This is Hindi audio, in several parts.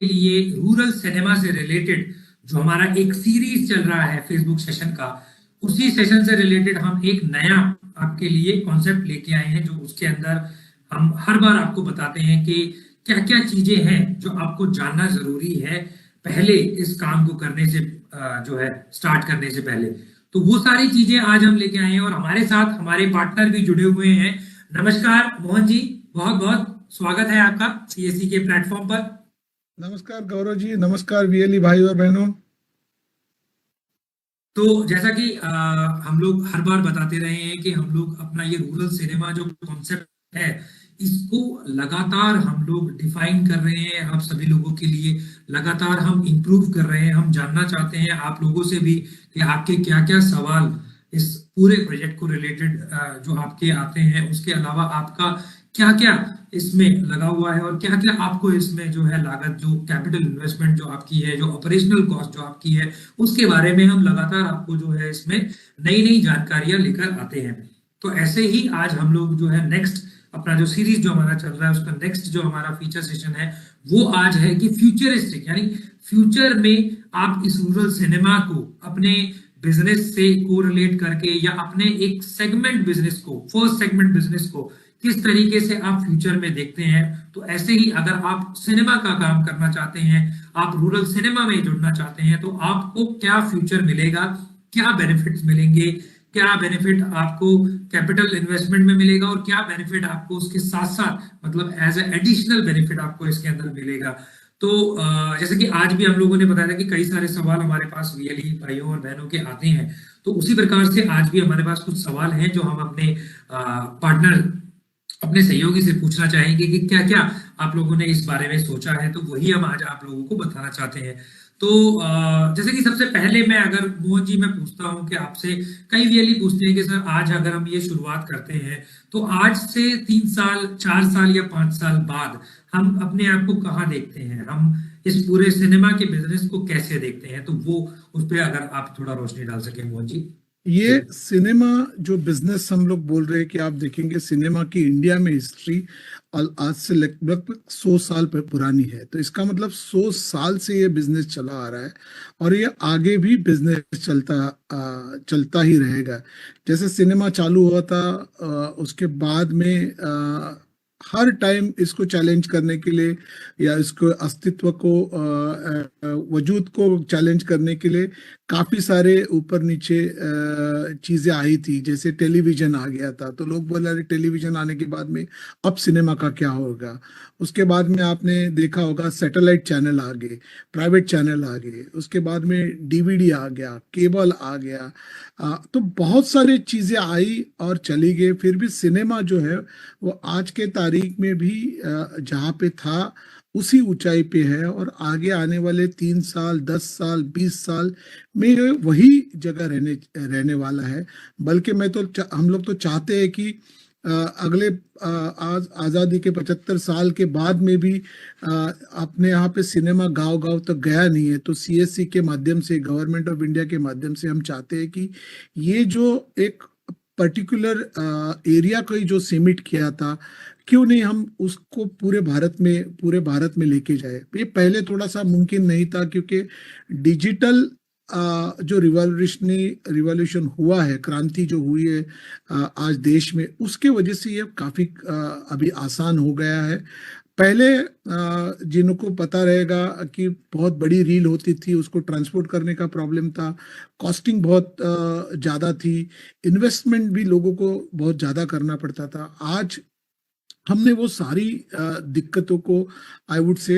के लिए रूरल सिनेमा से रिलेटेड जो हमारा एक सीरीज चल रहा है फेसबुक सेशन का, उसी सेशन से रिलेटेड हम एक नया आपके लिए कॉन्सेप्ट लेके आए हैं, जो उसके अंदर हम हर बार आपको बताते हैं कि क्या क्या चीजें हैं जो आपको जानना जरूरी है पहले इस काम को करने से, जो है स्टार्ट करने से पहले। तो वो सारी चीजें आज हम लेके आए हैं और हमारे साथ हमारे पार्टनर भी जुड़े हुए हैं। नमस्कार मोहन जी, बहुत बहुत स्वागत है आपका सीएससी के प्लेटफॉर्म पर। नमस्कार गौरव जी, नमस्कार वीएलई भाई और बहनों। तो जैसा कि हम लोग हर बार बताते रहे हैं कि हम लोग अपना ये रूरल सिनेमा जो कॉन्सेप्ट है, इसको लगातार हम लोग डिफाइन कर रहे हैं आप सभी लोगों के लिए। लगातार हम इंप्रूव कर रहे हैं। हम जानना चाहते हैं आप लोगों से भी कि आपके क्या क्या सवाल इस पूरे प्रोजेक्ट को रिलेटेड जो आपके आते हैं, उसके अलावा आपका क्या क्या इसमें लगा हुआ है और क्या क्या आपको इसमें जो है लागत, जो कैपिटल इन्वेस्टमेंट जो आपकी है, जो ऑपरेशनल कॉस्ट जो आपकी है, उसके बारे में हम लगातार आपको जो है इसमें नई नई जानकारियां लेकर आते हैं। तो ऐसे ही आज हम लोग जो है नेक्स्ट अपना जो सीरीज जो हमारा चल रहा है, उसका नेक्स्ट जो हमारा फीचर सेशन है वो आज है कि फ्यूचरिस्टिक, यानी फ्यूचर में आप इस रूरल सिनेमा को अपने बिजनेस से कोरिलेट करके या अपने एक सेगमेंट बिजनेस को, फर्स्ट सेगमेंट बिजनेस को किस तरीके से आप फ्यूचर में देखते हैं। तो ऐसे ही अगर आप सिनेमा का काम करना चाहते हैं, आप रूरल सिनेमा में जुड़ना चाहते हैं, तो आपको क्या फ्यूचर मिलेगा, क्या बेनिफिट्स मिलेंगे, क्या बेनिफिट आपको कैपिटल इन्वेस्टमेंट में मिलेगा और क्या बेनिफिट आपको उसके साथ साथ मतलब एज ए एडिशनल बेनिफिट आपको इसके अंदर मिलेगा। तो जैसे कि आज भी हम लोगों ने बताया था कि कई सारे सवाल हमारे पास वीएलई भाइयों और बहनों के आते हैं, तो उसी प्रकार से आज भी हमारे पास कुछ सवाल हैं जो हम अपने पार्टनर, अपने सहयोगी से पूछना चाहेंगे कि क्या क्या आप लोगों ने इस बारे में सोचा है। तो वही हम आज आप लोगों को बताना चाहते हैं। तो जैसे कि सबसे पहले मैं अगर मोहन जी मैं पूछता हूं कि आपसे, कई वीएलई पूछते हैं कि सर आज अगर हम ये शुरुआत करते हैं तो आज से 3 साल 4 साल या 5 साल बाद हम अपने आप को कहाँ देखते हैं, हम इस पूरे सिनेमा के बिजनेस को कैसे देखते हैं। तो वो उस पर अगर आप थोड़ा रोशनी डाल सके मोहन जी। ये सिनेमा जो बिजनेस हम लोग बोल रहे हैं कि आप देखेंगे सिनेमा की इंडिया में हिस्ट्री आज से लगभग 100 साल पुरानी है। तो इसका मतलब 100 साल से ये बिजनेस चला आ रहा है और ये आगे भी बिजनेस चलता ही रहेगा। जैसे सिनेमा चालू हुआ था, उसके बाद में हर टाइम इसको चैलेंज करने के लिए या इसको अस्तित्व को वजूद को चैलेंज करने के लिए काफी सारे ऊपर नीचे चीजें आई थी। जैसे टेलीविजन आ गया था तो लोग बोले अरे टेलीविजन आने के बाद में अब सिनेमा का क्या होगा। उसके बाद में आपने देखा होगा सैटेलाइट चैनल आ गए, प्राइवेट चैनल आ गए, उसके बाद में डीवीडी आ गया, केबल आ गया। तो बहुत सारी चीजें आई और चली गई, फिर भी सिनेमा जो है वो आज के तारीख में भी जहाँ पे था उसी ऊंचाई पे है और आगे आने वाले 3 साल 10 साल 20 साल में वही जगह रहने रहने वाला है। बल्कि मैं तो हम लोग तो चाहते हैं कि अगले आज आज़ादी के 75 साल के बाद में भी अपने यहाँ पे सिनेमा गांव गांव तक गया नहीं है। तो सीएससी के माध्यम से, गवर्नमेंट ऑफ इंडिया के माध्यम से हम चाहते हैं कि ये जो एक पर्टिकुलर एरिया को ही जो सीमिट किया था, क्यों नहीं हम उसको पूरे भारत में लेके जाए। ये पहले थोड़ा सा मुमकिन नहीं था क्योंकि डिजिटल जो रिवॉल्यूशन हुआ है, क्रांति जो हुई है आज देश में, उसके वजह से ये काफी अभी आसान हो गया है। पहले जिनको पता रहेगा कि बहुत बड़ी रील होती थी, उसको ट्रांसपोर्ट करने का प्रॉब्लम था, कॉस्टिंग बहुत ज़्यादा थी, इन्वेस्टमेंट भी लोगों को बहुत ज़्यादा करना पड़ता था। आज हमने वो सारी दिक्कतों को आई वुड से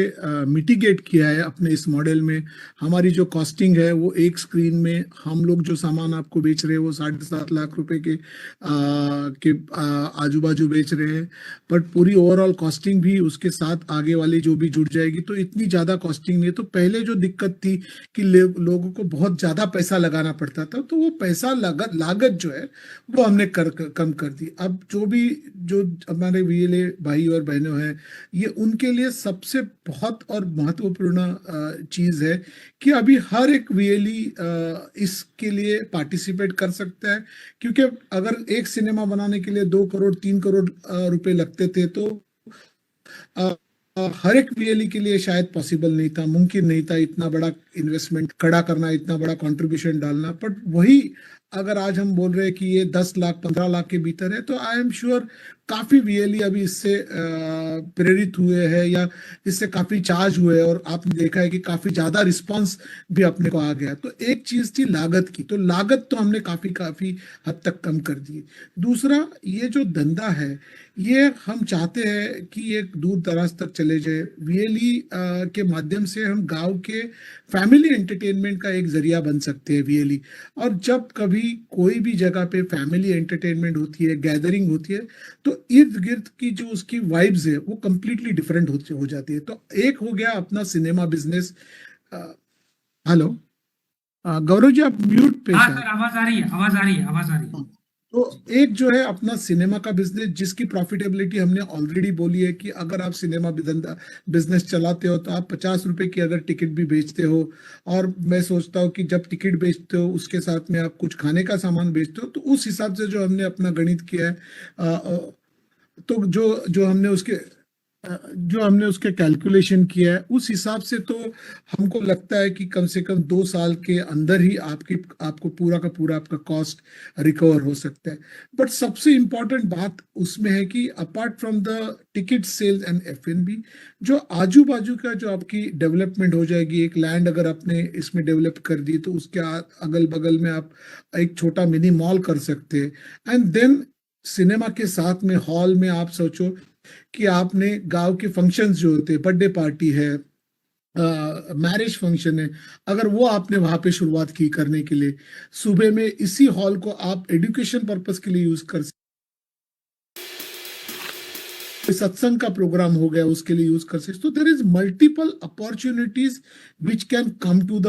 मिटिगेट किया है अपने इस मॉडल में। हमारी जो कॉस्टिंग है वो एक स्क्रीन में हम लोग जो सामान आपको बेच रहे हैं वो 7.5 लाख रुपए के आजू बाजू बेच रहे हैं। बट पूरी ओवरऑल कॉस्टिंग भी उसके साथ आगे वाली जो भी जुड़ जाएगी, तो इतनी ज़्यादा कॉस्टिंग नहीं। तो पहले जो दिक्कत थी कि लोगों को बहुत ज़्यादा पैसा लगाना पड़ता था, तो वो पैसा लागत जो है वो हमने कम कर दी। अब जो हमारे वीएलए भाई और बहनों हैं, ये उनके लिए सबसे बहुत और महत्वपूर्ण चीज है कि अभी हर एक वीएलई इसके लिए पार्टिसिपेट कर सकता है। क्योंकि अगर एक सिनेमा बनाने के लिए 2 करोड़ 3 करोड़ रुपए लगते थे, तो हर एक वीएलई के लिए शायद पॉसिबल नहीं था, मुमकिन नहीं था इतना बड़ा इन्वेस्टमेंट खड़ा करना, इतना बड़ा कंट्रीब्यूशन डालना। बट वही अगर आज हम बोल रहे हैं कि ये 10 लाख 15 लाख के भीतर है, तो आई एम श्योर काफी वीएलई अभी इससे प्रेरित हुए हैं या इससे काफी चार्ज हुए हैं, और आपने देखा है कि काफी ज्यादा रिस्पांस भी अपने को आ गया। तो एक चीज थी लागत की, तो लागत तो हमने काफी काफी हद तक कम कर दी। दूसरा, ये जो धंधा है ये हम चाहते हैं कि एक दूर दराज तक चले जाए। वीएलई के माध्यम से हम गांव के फैमिली एंटरटेनमेंट का एक जरिया बन सकते हैं वीएलई। और जब कभी कोई भी जगह पे फैमिली एंटरटेनमेंट होती है, गैदरिंग होती है, तो इर्द गिर्द की जो उसकी वाइब्स है वो कंप्लीटली डिफरेंट हो जाती है। तो एक हो गया अपना cinema business. Hello Gaurav ji, आप म्यूट पे हाँ शायद। सर, आवाज आ रही है, आवाज आ रही है, आवाज आ रही है। हाँ, तो एक जो है अपना सिनेमा का बिजनेस, जिसकी प्रॉफिटेबिलिटी हमने ऑलरेडी बोली है कि अगर आप सिनेमा धंधा बिजनेस चलाते हो तो आप 50 रुपए की अगर टिकट भी बेचते हो, और मैं सोचता हूँ कि जब टिकट बेचते हो उसके साथ में आप कुछ खाने का सामान बेचते हो, तो उस हिसाब से जो हमने अपना गणित किया है, तो जो जो हमने उसके जो हमने उसके कैलकुलेशन किया है उस हिसाब से, तो हमको लगता है कि कम से कम 2 साल के अंदर ही आपको पूरा का पूरा आपका कॉस्ट रिकवर हो सकता है। बट सबसे इम्पोर्टेंट बात उसमें है कि apart from the ticket sales and FnB, जो आजू बाजू का जो आपकी डेवलपमेंट हो जाएगी, एक लैंड अगर आपने इसमें डेवलप कर दी तो उसके अगल बगल में आप एक छोटा मिनी मॉल कर सकते हैं। एंड देन सिनेमा के साथ में हॉल में आप सोचो कि आपने गांव के फंक्शंस जो होते हैं, बर्थडे पार्टी है, मैरिज फंक्शन है, अगर वो आपने वहां पे शुरुआत की करने के लिए, सुबह में इसी हॉल को आप एजुकेशन पर्पस के लिए यूज कर सकते, सत्संग का प्रोग्राम हो गया उसके लिए यूज कर सकते। तो there is multiple opportunities which can come to the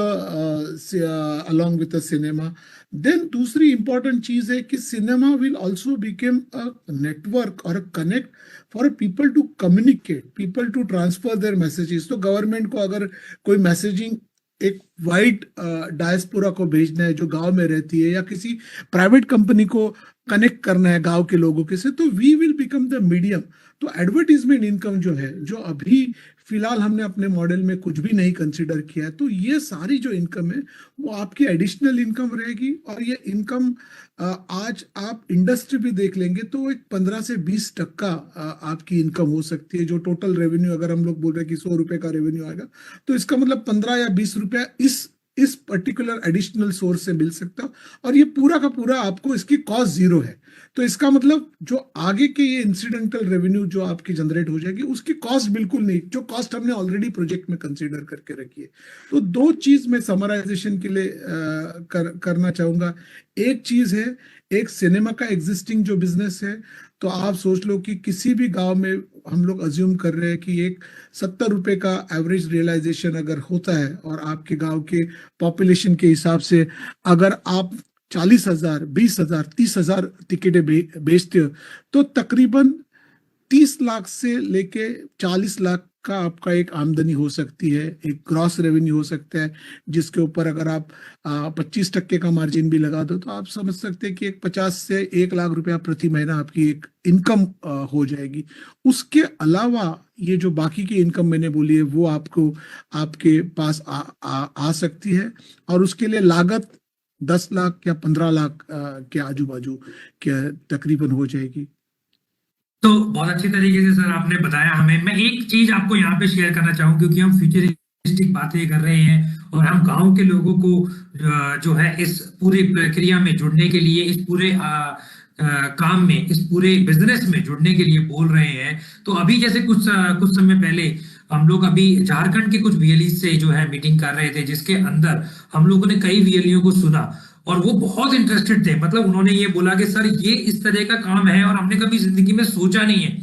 along with the cinema. Then दूसरी इंपॉर्टेंट चीज है कि cinema will also became a network और a connect for people to communicate, people to transfer their messages. तो गवर्नमेंट को अगर कोई मैसेजिंग एक वाइड डायस्पोरा को भेजना है जो गांव में रहती है, या किसी प्राइवेट कंपनी को कनेक्ट करना है गांव के लोगों के से, तो we will become the medium. तो एडवर्टीजमेंट इनकम जो है, जो अभी फिलहाल हमने अपने मॉडल में कुछ भी नहीं कंसिडर किया है, तो ये सारी जो इनकम है वो आपकी एडिशनल इनकम रहेगी। और ये इनकम आज आप इंडस्ट्री भी देख लेंगे तो एक 15 से 20% आपकी इनकम हो सकती है। जो टोटल रेवेन्यू अगर हम लोग बोल रहे हैं कि 100 रुपए का रेवेन्यू आएगा, तो इसका मतलब 15 या 20 रुपया इस पर्टिकुलर एडिशनल सोर्स से मिल सकता है। और ये पूरा का पूरा आपको इसकी कॉस्ट जीरो है। तो इसका मतलब जो आगे के ये इंसिडेंटल रेवेन्यू जो आपकी जनरेट हो जाएगी उसकी कॉस्ट बिल्कुल नहीं, जो कॉस्ट हमने ऑलरेडी प्रोजेक्ट में कंसीडर करके रखी है। तो दो चीज मैं समराइजेशन के लिए करना चाहूंगा। एक चीज है, एक सिनेमा का एग्जिस्टिंग जो बिजनेस है, तो आप सोच लो कि किसी भी गांव में हम लोग अज्यूम कर रहे हैं कि एक 70 रुपए का एवरेज रियलाइजेशन अगर होता है, और आपके गांव के पॉपुलेशन के हिसाब से अगर आप 40,000 20,000 30,000 टिकटें बेचते हो, तो तकरीबन 30 लाख से लेके 40 लाख का आपका एक आमदनी हो सकती है, एक ग्रॉस रेवेन्यू हो सकता है, जिसके ऊपर अगर आप 25% का मार्जिन भी लगा दो, तो आप समझ सकते हैं कि एक 50 से 1 लाख रुपया प्रति महीना आपकी एक इनकम हो जाएगी। उसके अलावा ये जो बाकी की इनकम मैंने बोली है वो आपको आपके पास आ सकती है, और उसके लिए लागत 10 लाख या 15 लाख के आजू बाजू के तकरीबन हो जाएगी। तो बहुत अच्छी तरीके से सर आपने बताया हमें। मैं एक चीज आपको यहाँ पे शेयर करना चाहूँ, क्योंकि हम फ्यूचरिस्टिक बातें कर रहे हैं और हम गांव के लोगों को जो है इस पूरी प्रक्रिया में जुड़ने के लिए, इस पूरे काम में, इस पूरे बिजनेस में जुड़ने के लिए बोल रहे हैं। तो अभी जैसे कुछ समय पहले हम लोग अभी झारखंड के कुछ वीएलई से जो है मीटिंग कर रहे थे, जिसके अंदर हम लोगों ने कई वीएलईओ को सुना और वो बहुत इंटरेस्टेड थे। मतलब उन्होंने ये बोला कि सर ये इस तरह का काम है और हमने कभी जिंदगी में सोचा नहीं है,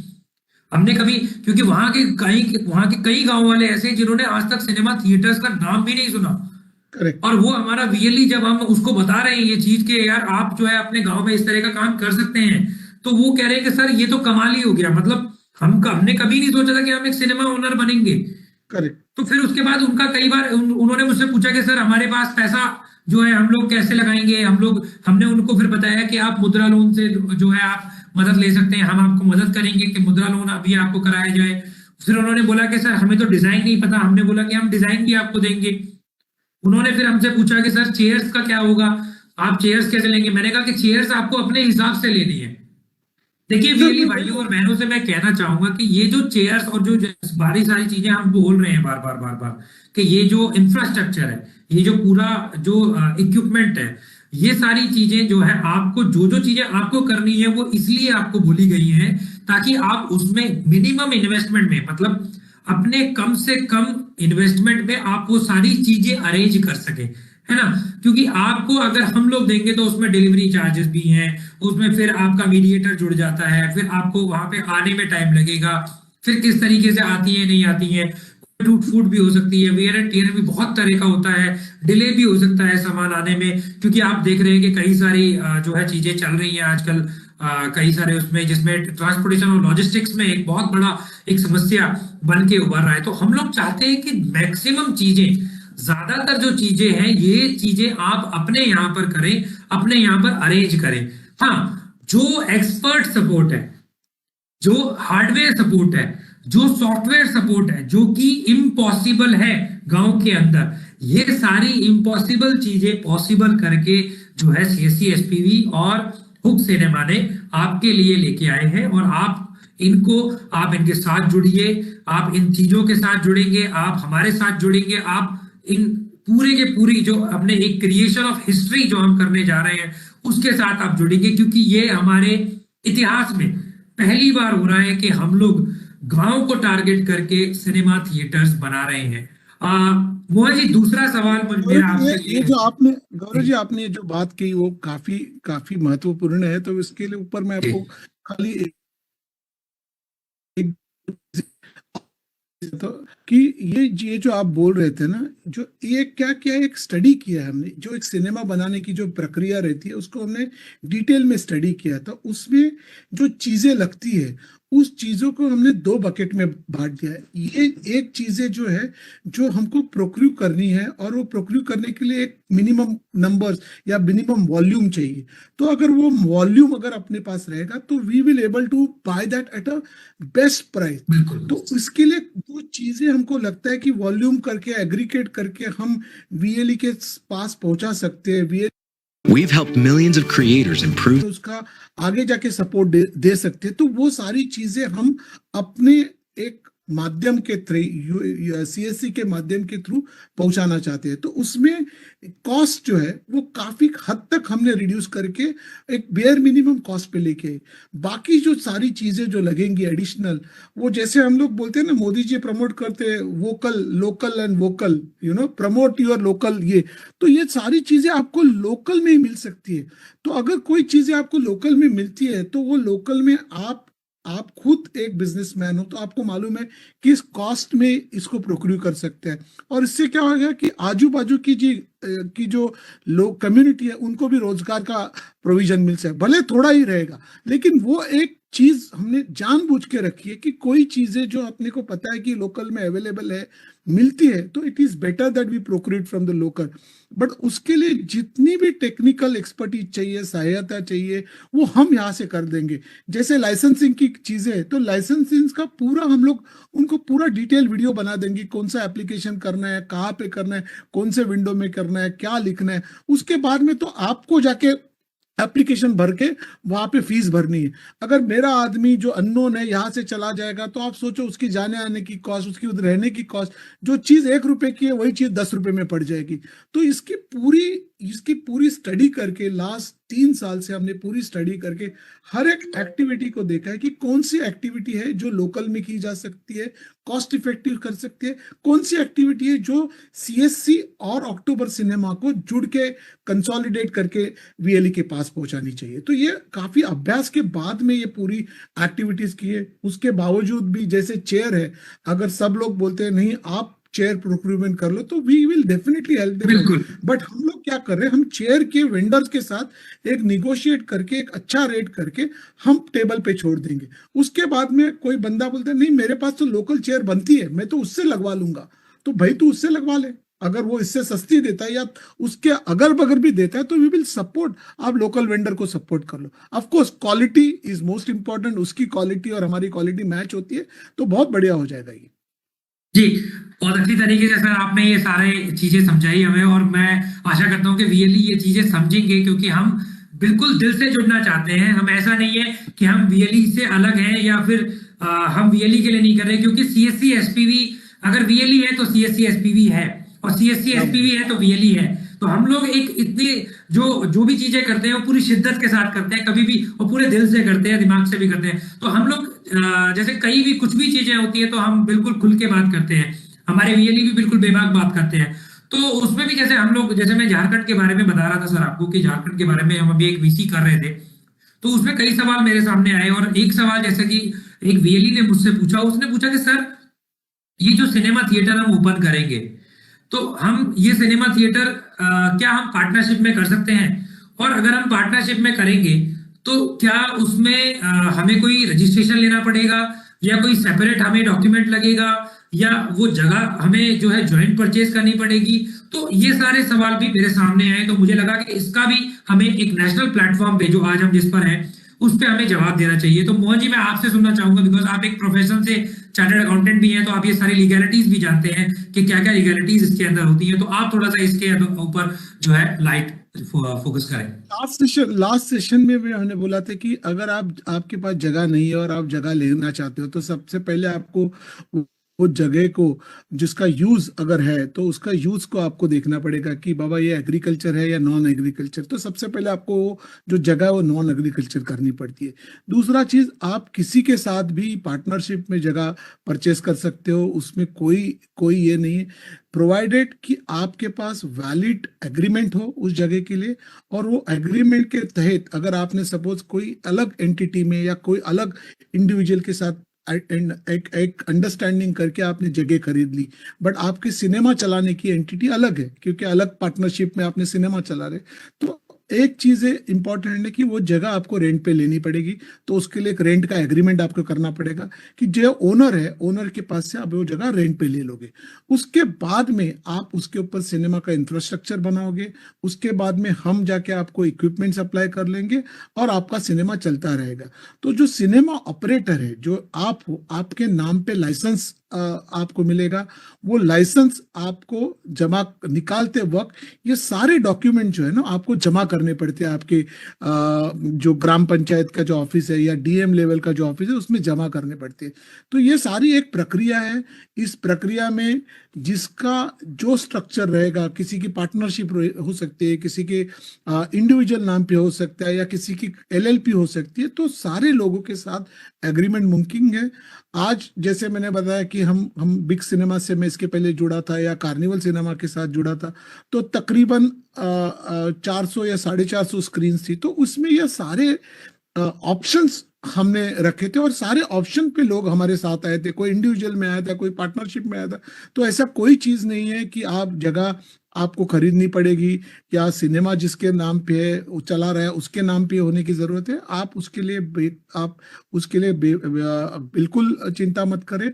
हमने कभी, क्योंकि वहां के कई गांव वाले ऐसे जिन्होंने आज तक सिनेमा थिएटर्स का नाम भी नहीं सुना। करेक्ट। और वो हमारा वीएलई जब हम उसको बता रहे हैं ये चीज के यार आप जो है अपने गांव में इस तरह का काम कर सकते हैं, तो वो कह रहे हैं कि सर ये तो कमाल ही हो गया। मतलब हमने कभी नहीं सोचा था कि हम एक सिनेमा ओनर बनेंगे। करेक्ट। तो फिर उसके बाद उनका कई बार उन्होंने मुझसे पूछा कि सर हमारे पास पैसा जो है हम लोग कैसे लगाएंगे। हमने उनको फिर बताया कि आप मुद्रा लोन से जो है आप मदद ले सकते हैं, हम आपको मदद करेंगे कि मुद्रा लोन अभी आपको कराया जाए। फिर उन्होंने बोला कि सर हमें तो डिजाइन नहीं पता, हमने बोला कि हम डिजाइन भी आपको देंगे। उन्होंने फिर हमसे पूछा कि सर चेयर्स का क्या होगा, आप चेयर्स कैसे लेंगे? मैंने कहा कि चेयर्स आपको अपने हिसाब से लेनी है। देखिए सर वीएलई मैं भाइयों और बहनों से मैं कहना चाहूंगा कि ये जो चेयर्स और जो बारी सारी चीजें हम बोल रहे हैं बार बार बार बार, कि ये जो इंफ्रास्ट्रक्चर है, ये जो पूरा जो इक्विपमेंट है, ये सारी चीजें जो है आपको जो जो चीजें आपको करनी है वो इसलिए आपको बोली गई है ताकि आप उसमें मिनिमम इन्वेस्टमेंट में, मतलब अपने कम से कम इन्वेस्टमेंट में आप वो सारी चीजें अरेंज कर सके, है ना? क्योंकि आपको अगर हम लोग देंगे तो उसमें डिलीवरी चार्जेस भी हैं, उसमें फिर आपका मीडिएटर जुड़ जाता है, फिर आपको वहां पे आने में टाइम लगेगा, फिर किस तरीके से आती है नहीं आती है, टूट फूट भी हो सकती है, वेयर एंड टेयर भी बहुत तरह का होता है, डिले भी हो सकता है सामान आने में, क्योंकि आप देख रहे हैं कि कई सारी जो है चीजें चल रही हैं आजकल, कई सारे उसमें जिसमें ट्रांसपोर्टेशन और लॉजिस्टिक्स में एक बहुत बड़ा एक समस्या बन के उभर रहा है। तो हम लोग चाहते हैं कि मैक्सिमम चीजें, ज्यादातर जो चीजें हैं ये चीजें आप अपने यहाँ पर करें, अपने यहाँ पर अरेंज करें। हाँ, जो एक्सपर्ट सपोर्ट है, जो हार्डवेयर सपोर्ट है, जो सॉफ्टवेयर सपोर्ट है, जो कि इम्पॉसिबल है गांव के अंदर, ये सारी इम्पॉसिबल चीजें पॉसिबल करके जो है सीएससी एसपीवी और हुक सिनेमा ने आपके लिए लेके आए हैं। और आप इनके साथ जुड़िए, आप इन चीजों के साथ जुड़ेंगे, आप हमारे साथ जुड़ेंगे, आप इन पूरे के पूरी जो अपने एक क्रिएशन ऑफ हिस्ट्री जो हम करने जा रहे हैं उसके साथ आप जुड़ेंगे, क्योंकि ये हमारे इतिहास में पहली बार हो रहा है कि हम लोग गांव को टारगेट करके सिनेमा थिएटर्स बना रहे हैं। मोहन जी, दूसरा सवाल गौरव मेरा जी, आपसे ये ये है। जो आपने गौरव जी, जी आपने जो बात की वो काफी काफी महत्वपूर्ण है, तो इसके लिए ऊपर मैं जी, आपको खाली एक तो कि ये जो आप बोल रहे थे ना, जो ये क्या क्या एक स्टडी किया है हमने, जो एक सिनेमा बनाने की जो प्रक्रिया रहती है उसको हमने डिटेल में स्टडी किया था। उसमें जो चीजें लगती है उस चीजों को हमने दो बकेट में बांट दिया है। ये एक चीजें जो है जो हमको प्रोक्यू करनी है, और वो प्रोक्यू करने के लिए एक मिनिमम नंबर्स या मिनिमम वॉल्यूम चाहिए। तो अगर वो वॉल्यूम अगर अपने पास रहेगा तो we will able to buy that at a best price. बिल्कुल तो इसके लिए वो चीजें हमको लगता है कि वॉल्यूम करके एग्रीगेट करके हम वीएलई के पास पहुंचा सकते हैं। VLE We've helped millions of creators improve. उसका आगे जाके सपोर्ट दे सकते हैं। तो वो सारी चीजें हम अपने एक माध्यम के थ्रू, सीएससी के माध्यम के थ्रू पहुंचाना चाहते हैं। तो उसमें कॉस्ट जो है वो काफी हद तक हमने रिड्यूस करके एक बेयर मिनिमम कॉस्ट पे लेके आए। बाकी जो सारी चीजें जो लगेंगी एडिशनल, वो जैसे हम लोग बोलते हैं ना, मोदी जी प्रमोट करते हैं vocal local and vocal, promote your local. तो ये सारी चीजें आपको लोकल में ही मिल सकती है। तो अगर कोई चीजें आपको लोकल में मिलती है तो वो लोकल में आप खुद एक बिजनेसमैन हो तो आपको मालूम है किस कॉस्ट में इसको प्रोक्यू कर सकते हैं। और इससे क्या होगा कि आजू बाजू की जो लोग कम्युनिटी है उनको भी रोजगार का प्रोविजन मिल सके, भले थोड़ा ही रहेगा, लेकिन वो एक चीज हमने जानबूझ के रखी है कि कोई चीजें जो अपने को पता है कि लोकल में अवेलेबल है, मिलती है, तो it is better that we procure from the local. But उसके लिए जितनी भी टेक्निकल एक्सपर्टीज चाहिए, सहायता चाहिए, वो हम यहाँ से कर देंगे। जैसे लाइसेंसिंग की चीजें है तो लाइसेंसिंग का पूरा हम लोग उनको पूरा डिटेल वीडियो बना देंगे, कौन सा एप्लीकेशन करना है, कहाँ पे करना है, कौन से विंडो में करना है, क्या लिखना है। उसके बाद में तो आपको जाके एप्लीकेशन भर के वहां पे फीस भरनी है। अगर मेरा आदमी जो अननोन है यहाँ से चला जाएगा तो आप सोचो उसकी जाने आने की कॉस्ट, उसकी उधर रहने की कॉस्ट, जो चीज 1 रुपए की है वही चीज 10 रुपए में पड़ जाएगी। तो इसकी पूरी स्टडी करके लास्ट 3 साल से हमने पूरी स्टडी करके हर एक एक्टिविटी को देखा है कि कौन सी एक्टिविटी है जो लोकल में की जा सकती है, कॉस्ट इफेक्टिव कर सकती है, कौन सी एक्टिविटी है जो सीएससी और अक्टूबर सिनेमा को जुड़ के कंसोलिडेट करके वीएलई के पास पहुंचानी चाहिए। तो ये काफी अभ्यास के बाद में ये पूरी एक्टिविटीज की है। उसके बावजूद भी जैसे चेयर है, अगर सब लोग बोलते हैं नहीं आप चेयर प्रोक्यूरमेंट कर लो तो we will definitely help them. बिल्कुल बट हम लोग क्या कर रहे हैं, हम चेयर के वेंडर्स के साथ एक निगोशिएट करके एक अच्छा रेट करके हम टेबल पे छोड़ देंगे। उसके बाद में कोई बंदा बोलता है नहीं मेरे पास तो लोकल चेयर बनती है, मैं तो उससे लगवा लूंगा, तो भाई तू उससे लगवा ले। अगर वो इससे सस्ती देता है या उसके अगर बगैर भी देता है तो वी विल सपोर्ट। आप लोकल वेंडर को सपोर्ट कर लो। Of course quality is most important, उसकी क्वालिटी और हमारी क्वालिटी मैच होती है तो बहुत बढ़िया हो जाएगा ये। जी, बहुत अच्छी तरीके से सर आपने ये सारे चीजें समझाई हमें, और मैं आशा करता हूँ कि वीएलई ये चीजें समझेंगे, क्योंकि हम बिल्कुल दिल से जुड़ना चाहते हैं। हम ऐसा नहीं है कि हम वीएलई से अलग हैं या फिर हम वीएलई के लिए नहीं कर रहे, क्योंकि सीएससी एसपीवी, अगर वीएलई है तो सीएससी एसपीवी है, और सीएससी एसपीवी है तो वीएलई है। तो हम लोग एक इतनी जो भी चीजें करते हैं वो पूरी शिद्दत के साथ करते हैं, कभी भी और पूरे दिल से करते हैं, दिमाग से भी करते हैं। तो हम लोग जैसे कहीं भी कुछ भी चीजें होती है तो हम बिल्कुल खुल के बात करते हैं, हमारे वीएलई भी बिल्कुल बेबाक बात करते हैं। तो उसमें भी जैसे हम लोग, जैसे मैं झारखंड के बारे में बता रहा था सर आपको कि झारखंड के बारे में हम अभी एक वीसी कर रहे थे, तो उसमें कई सवाल मेरे सामने आए, और एक सवाल जैसे कि एक वीएलई ने मुझसे पूछा, उसने पूछा कि सर ये जो सिनेमा थिएटर हम ओपन करेंगे, तो हम ये सिनेमा थिएटर क्या हम पार्टनरशिप में कर सकते हैं, और अगर हम पार्टनरशिप में करेंगे तो क्या उसमें हमें कोई रजिस्ट्रेशन लेना पड़ेगा, या कोई सेपरेट हमें डॉक्यूमेंट लगेगा, या वो जगह हमें जो है ज्वाइंट परचेज करनी पड़ेगी। तो ये सारे सवाल भी मेरे सामने आए, तो मुझे लगा कि इसका भी हमें एक नेशनल प्लेटफॉर्म पे, जो आज हम जिस पर हैं, उस पे हमें जवाब देना चाहिए। तो मोहन जी, मैं आपसे सुनना चाहूंगा, बिकॉज आप एक प्रोफेशन से चार्टर्ड अकाउंटेंट भी हैं, तो आप ये सारी लीगैलिटीज भी जानते हैं कि क्या क्या लीगैलिटीज इसके अंदर होती हैं। तो आप थोड़ा सा इसके ऊपर जो है लाइट फोकस करें। लास्ट सेशन में भी हमने बोला था कि अगर आपके पास जगह नहीं है और आप जगह लेना चाहते हो तो सबसे पहले आपको वो जगह को, जिसका यूज अगर है तो उसका यूज को आपको देखना पड़ेगा कि बाबा ये एग्रीकल्चर है या नॉन एग्रीकल्चर। तो सबसे पहले आपको जो जगह है वो नॉन एग्रीकल्चर करनी पड़ती है। दूसरा चीज, आप किसी के साथ भी पार्टनरशिप में जगह परचेस कर सकते हो, उसमें कोई ये नहीं है, प्रोवाइडेड कि आपके पास वैलिड एग्रीमेंट हो उस जगह के लिए, और वो एग्रीमेंट के तहत अगर आपने सपोज कोई अलग एंटिटी में या कोई अलग इंडिविजुअल के साथ एक अंडरस्टैंडिंग करके आपने जगह खरीद ली, बट आपके सिनेमा चलाने की एंटिटी अलग है, क्योंकि अलग पार्टनरशिप में आपने सिनेमा चला रहे, तो एक चीज इंपॉर्टेंट है कि वो जगह आपको रेंट पे लेनी पड़ेगी। तो उसके लिए एक रेंट का एग्रीमेंट आपको करना पड़ेगा कि जो ओनर है, ओनर के पास से आप वो जगह रेंट पे ले लोगे। उसके बाद में आप उसके ऊपर सिनेमा का इंफ्रास्ट्रक्चर बनाओगे, उसके बाद में हम जाके आपको इक्विपमेंट सप्लाई कर लेंगे और आपका सिनेमा चलता रहेगा। तो जो सिनेमा ऑपरेटर है, जो आपके नाम पे लाइसेंस आपको मिलेगा, वो लाइसेंस आपको जमा निकालते वक्त ये सारे डॉक्यूमेंट जो है ना आपको जमा करने पड़ते हैं। आपके जो ग्राम पंचायत का जो ऑफिस है या डीएम लेवल का जो ऑफिस है उसमें जमा करने पड़ते हैं। तो ये सारी एक प्रक्रिया है। इस प्रक्रिया में जिसका जो स्ट्रक्चर रहेगा, किसी की पार्टनरशिप हो सकती है, किसी के इंडिविजुअल नाम पे हो सकता है, या किसी की एलएलपी हो सकती है, तो सारे लोगों के साथ एग्रीमेंट मुमकिन है। आज जैसे मैंने बताया कि हम बिग सिनेमा से मैं इसके पहले जुड़ा था या कार्निवल सिनेमा के साथ जुड़ा था, तो तकरीबन 400 या 450 स्क्रीन थी। तो उसमें ये सारे ऑप्शंस हमने रखे थे और सारे ऑप्शन पे लोग हमारे साथ आए थे। कोई इंडिविजुअल में आया था, कोई पार्टनरशिप में आया था। तो ऐसा कोई चीज नहीं है कि आप जगह आपको खरीदनी पड़ेगी या सिनेमा जिसके नाम पे है वो चला रहा है उसके नाम पे होने की जरूरत है। आप उसके लिए बिल्कुल चिंता मत करें।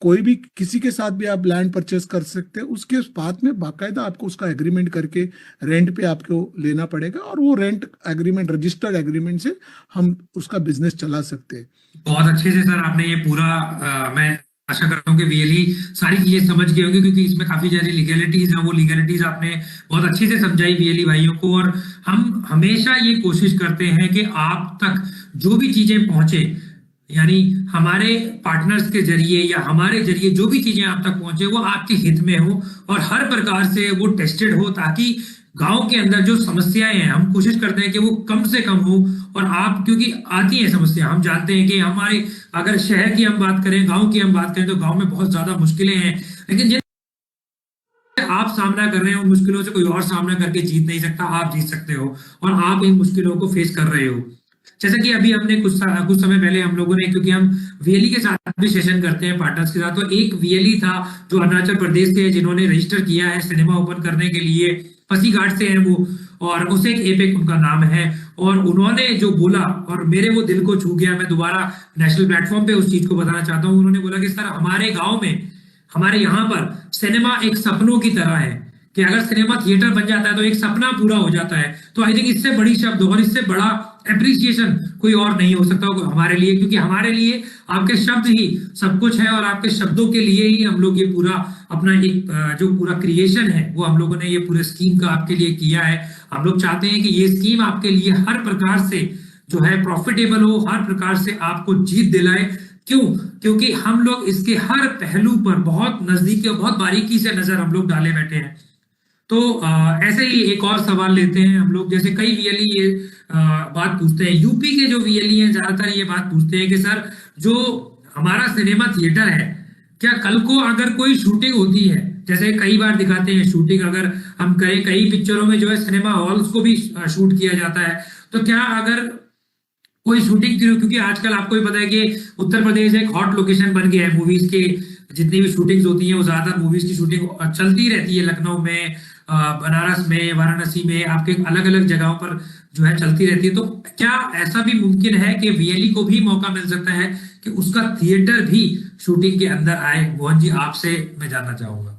कोई भी किसी के साथ भी आप लैंड परचेस कर सकते हैं, उसके बाद में बाकायदा आपको उसका एग्रीमेंट करके रेंट पे आपको लेना पड़ेगा, और वो रेंट एग्रीमेंट रजिस्टर्ड एग्रीमेंट से हम उसका बिजनेस चला सकते हैं। बहुत अच्छे से सर आपने ये पूरा मैं आशा करता हूँ कि वीएलई सारी चीजें समझ गए होंगे, क्योंकि इसमें काफी सारी लीगैलिटीज हैं, वो लीगैलिटीज आपने बहुत अच्छे से समझाई वीएलई भाइयों को। और हम हमेशा ये कोशिश करते हैं कि आप तक जो भी चीजें पहुंचे, यानी हमारे पार्टनर्स के जरिए या हमारे जरिए जो भी चीजें आप तक पहुंचे वो आपके हित में हो और हर प्रकार से वो टेस्टेड हो, ताकि गांव के अंदर जो समस्याएं हैं हम कोशिश करते हैं कि वो कम से कम हो। और आप, क्योंकि आती है समस्या, हम जानते हैं कि हमारे अगर शहर की हम बात करें, गांव की हम बात करें, तो गांव में बहुत ज्यादा मुश्किलें हैं, लेकिन जिन आप सामना कर रहे हो उन मुश्किलों से कोई और सामना करके जीत नहीं सकता, आप जीत सकते हो और आप इन मुश्किलों को फेस कर रहे हो। जैसे कि अभी हमने कुछ समय पहले हम लोगों ने, क्योंकि हम वीएलई के साथ भी सेशन करते हैं पार्टनर्स के साथ, तो एक वीएलई था जो अरुणाचल प्रदेश से, जिन्होंने रजिस्टर किया है सिनेमा ओपन करने के लिए, पासीघाट से है वो, और उसे एक एपेक उनका नाम है। और उन्होंने जो बोला और मेरे वो दिल को छू गया, मैं दोबारा नेशनल प्लेटफॉर्म पे उस चीज को बताना चाहता हूँ। उन्होंने बोला कि सर हमारे गाँव में, हमारे यहाँ पर सिनेमा एक सपनों की तरह है, कि अगर सिनेमा थिएटर बन जाता है तो एक सपना पूरा हो जाता है। तो आई थिंक इससे बड़ी शब्द और इससे बड़ा एप्रिसिएशन कोई और नहीं हो सकता हमारे लिए, क्योंकि हमारे लिए आपके शब्द ही सब कुछ है और आपके शब्दों के लिए ही हम लोग ये पूरा अपना एक जो पूरा क्रिएशन है वो हम लोगों ने ये पूरे स्कीम का आपके लिए किया है। हम लोग चाहते हैं कि ये स्कीम आपके लिए हर प्रकार से जो है प्रॉफिटेबल हो, हर प्रकार से आपको जीत दिलाए। क्यों? क्योंकि हम लोग इसके हर पहलू पर बहुत नजदीकी और बहुत बारीकी से नजर हम लोग डाले बैठे हैं। तो ऐसे ही एक और सवाल लेते हैं हम लोग। जैसे कई वीएलई ये बात पूछते हैं, यूपी के जो वीएलई हैं ज्यादातर ये बात पूछते हैं कि सर जो हमारा सिनेमा थिएटर है, क्या कल को अगर कोई शूटिंग होती है, जैसे कई बार दिखाते हैं शूटिंग अगर हम करें, कई पिक्चरों में जो है सिनेमा हॉल्स को भी शूट किया जाता है, तो क्या अगर कोई शूटिंग, क्योंकि आजकल आपको भी पता है कि उत्तर प्रदेश एक हॉट लोकेशन बन गया है मूवीज के, जितनी भी शूटिंग्स होती हैं वो ज्यादातर मूवीज की शूटिंग चलती रहती है, लखनऊ में, बनारस में, वाराणसी में, आपके अलग अलग जगहों पर जो है चलती रहती है। तो क्या ऐसा भी मुमकिन है कि वीएलई को भी मौका मिल सकता है कि उसका थिएटर भी शूटिंग के अंदर आए? मोहन जी, आपसे मैं जानना चाहूंगा।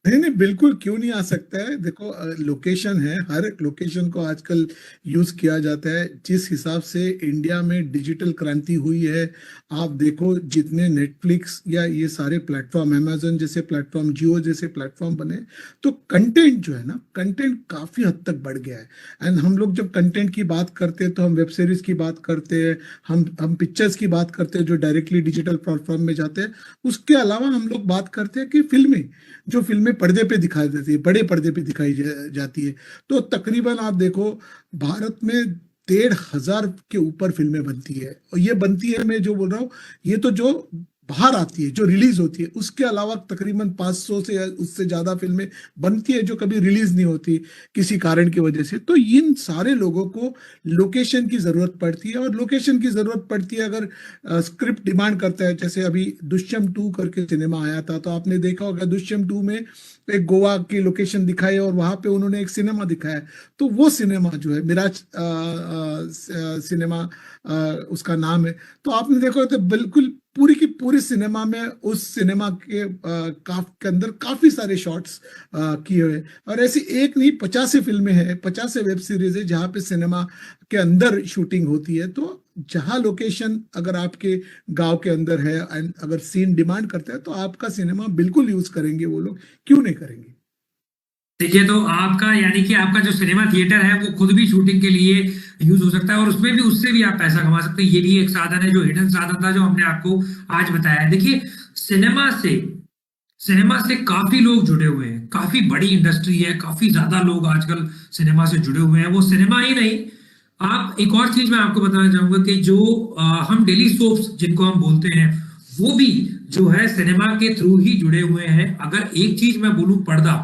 नहीं नहीं, बिल्कुल क्यों नहीं आ सकता है। देखो लोकेशन है, हर एक लोकेशन को आजकल यूज किया जाता है। जिस हिसाब से इंडिया में डिजिटल क्रांति हुई है, आप देखो जितने नेटफ्लिक्स या ये सारे प्लेटफॉर्म, अमेजन जैसे प्लेटफॉर्म, जियो जैसे प्लेटफॉर्म बने, तो कंटेंट जो है ना, कंटेंट काफी हद तक बढ़ गया है। एंड हम लोग जब कंटेंट की बात करते हैं तो हम वेब सीरीज की बात करते हैं, हम पिक्चर्स की बात करते हैं जो डायरेक्टली डिजिटल प्लेटफॉर्म में जाते हैं। उसके अलावा हम लोग बात करते हैं कि फिल्में, जो फिल्में पर्दे पे दिखाई देती है, बड़े पर्दे पे दिखाई जाती है, तो तकरीबन आप देखो भारत में 1,500 के ऊपर फिल्में बनती है। और ये बनती है, मैं जो बोल रहा हूँ, ये तो जो बाहर आती है, जो रिलीज होती है, उसके अलावा तकरीबन 500 से उससे ज्यादा फिल्में बनती है जो कभी रिलीज नहीं होती किसी कारण की वजह से। तो इन सारे लोगों को लोकेशन की जरूरत पड़ती है, और लोकेशन की जरूरत पड़ती है अगर स्क्रिप्ट डिमांड करता है। जैसे अभी दुष्यम 2 करके सिनेमा आया था, तो आपने देखा होगा दुष्यम 2 में एक गोवा की लोकेशन दिखाई और वहां पे उन्होंने एक सिनेमा दिखाया। तो वो सिनेमा जो है मिराज सिनेमा उसका नाम है। तो आपने देखा तो बिल्कुल पूरी की पूरी सिनेमा में, उस सिनेमा के अंदर काफी सारे शॉट्स किए हुए। और ऐसी एक नहीं, 50 फिल्में हैं, 50 वेब सीरीज है जहाँ पे सिनेमा के अंदर शूटिंग होती है। तो जहाँ लोकेशन अगर आपके गांव के अंदर है एंड अगर सीन डिमांड करता है, तो आपका सिनेमा बिल्कुल यूज करेंगे वो लोग, क्यों नहीं करेंगे। देखिए, तो आपका यानी कि आपका जो सिनेमा थिएटर है वो खुद भी शूटिंग के लिए यूज हो सकता है और उसमें भी, उससे भी आप पैसा कमा सकते हैं। ये भी एक साधन है, जो हिडन साधन था, जो हमने आपको आज बताया है। देखिए, सिनेमा से काफी लोग जुड़े हुए हैं, काफी बड़ी इंडस्ट्री है, काफी ज्यादा लोग आजकल सिनेमा से जुड़े हुए हैं। वो सिनेमा ही नहीं, आप एक और चीज मैं आपको बताना चाहूंगा कि जो हम डेली सोप्स जिनको हम बोलते हैं, वो भी जो है सिनेमा के थ्रू ही जुड़े हुए हैं। अगर एक चीज मैं बोलूं, पर्दा,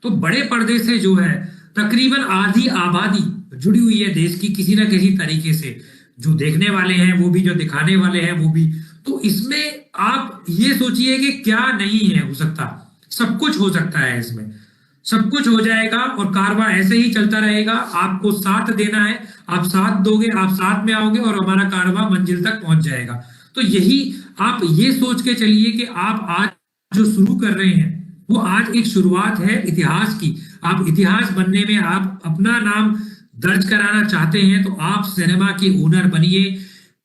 तो बड़े पर्दे से जो है तकरीबन आधी आबादी जुड़ी हुई है देश की, किसी ना किसी तरीके से। जो देखने वाले हैं वो भी, जो दिखाने वाले हैं वो भी। तो इसमें आप ये सोचिए कि क्या नहीं है हो सकता, सब कुछ हो सकता है इसमें, सब कुछ हो जाएगा और कारवां ऐसे ही चलता रहेगा। आपको साथ देना है, आप साथ दोगे, आप साथ में आओगे और हमारा कारवां मंजिल तक पहुंच जाएगा। तो यही आप ये सोच के चलिए कि आप आज जो शुरू कर रहे हैं वो आज एक शुरुआत है इतिहास की। आप इतिहास बनने में आप अपना नाम दर्ज कराना चाहते हैं, तो आप सिनेमा के ओनर बनिए।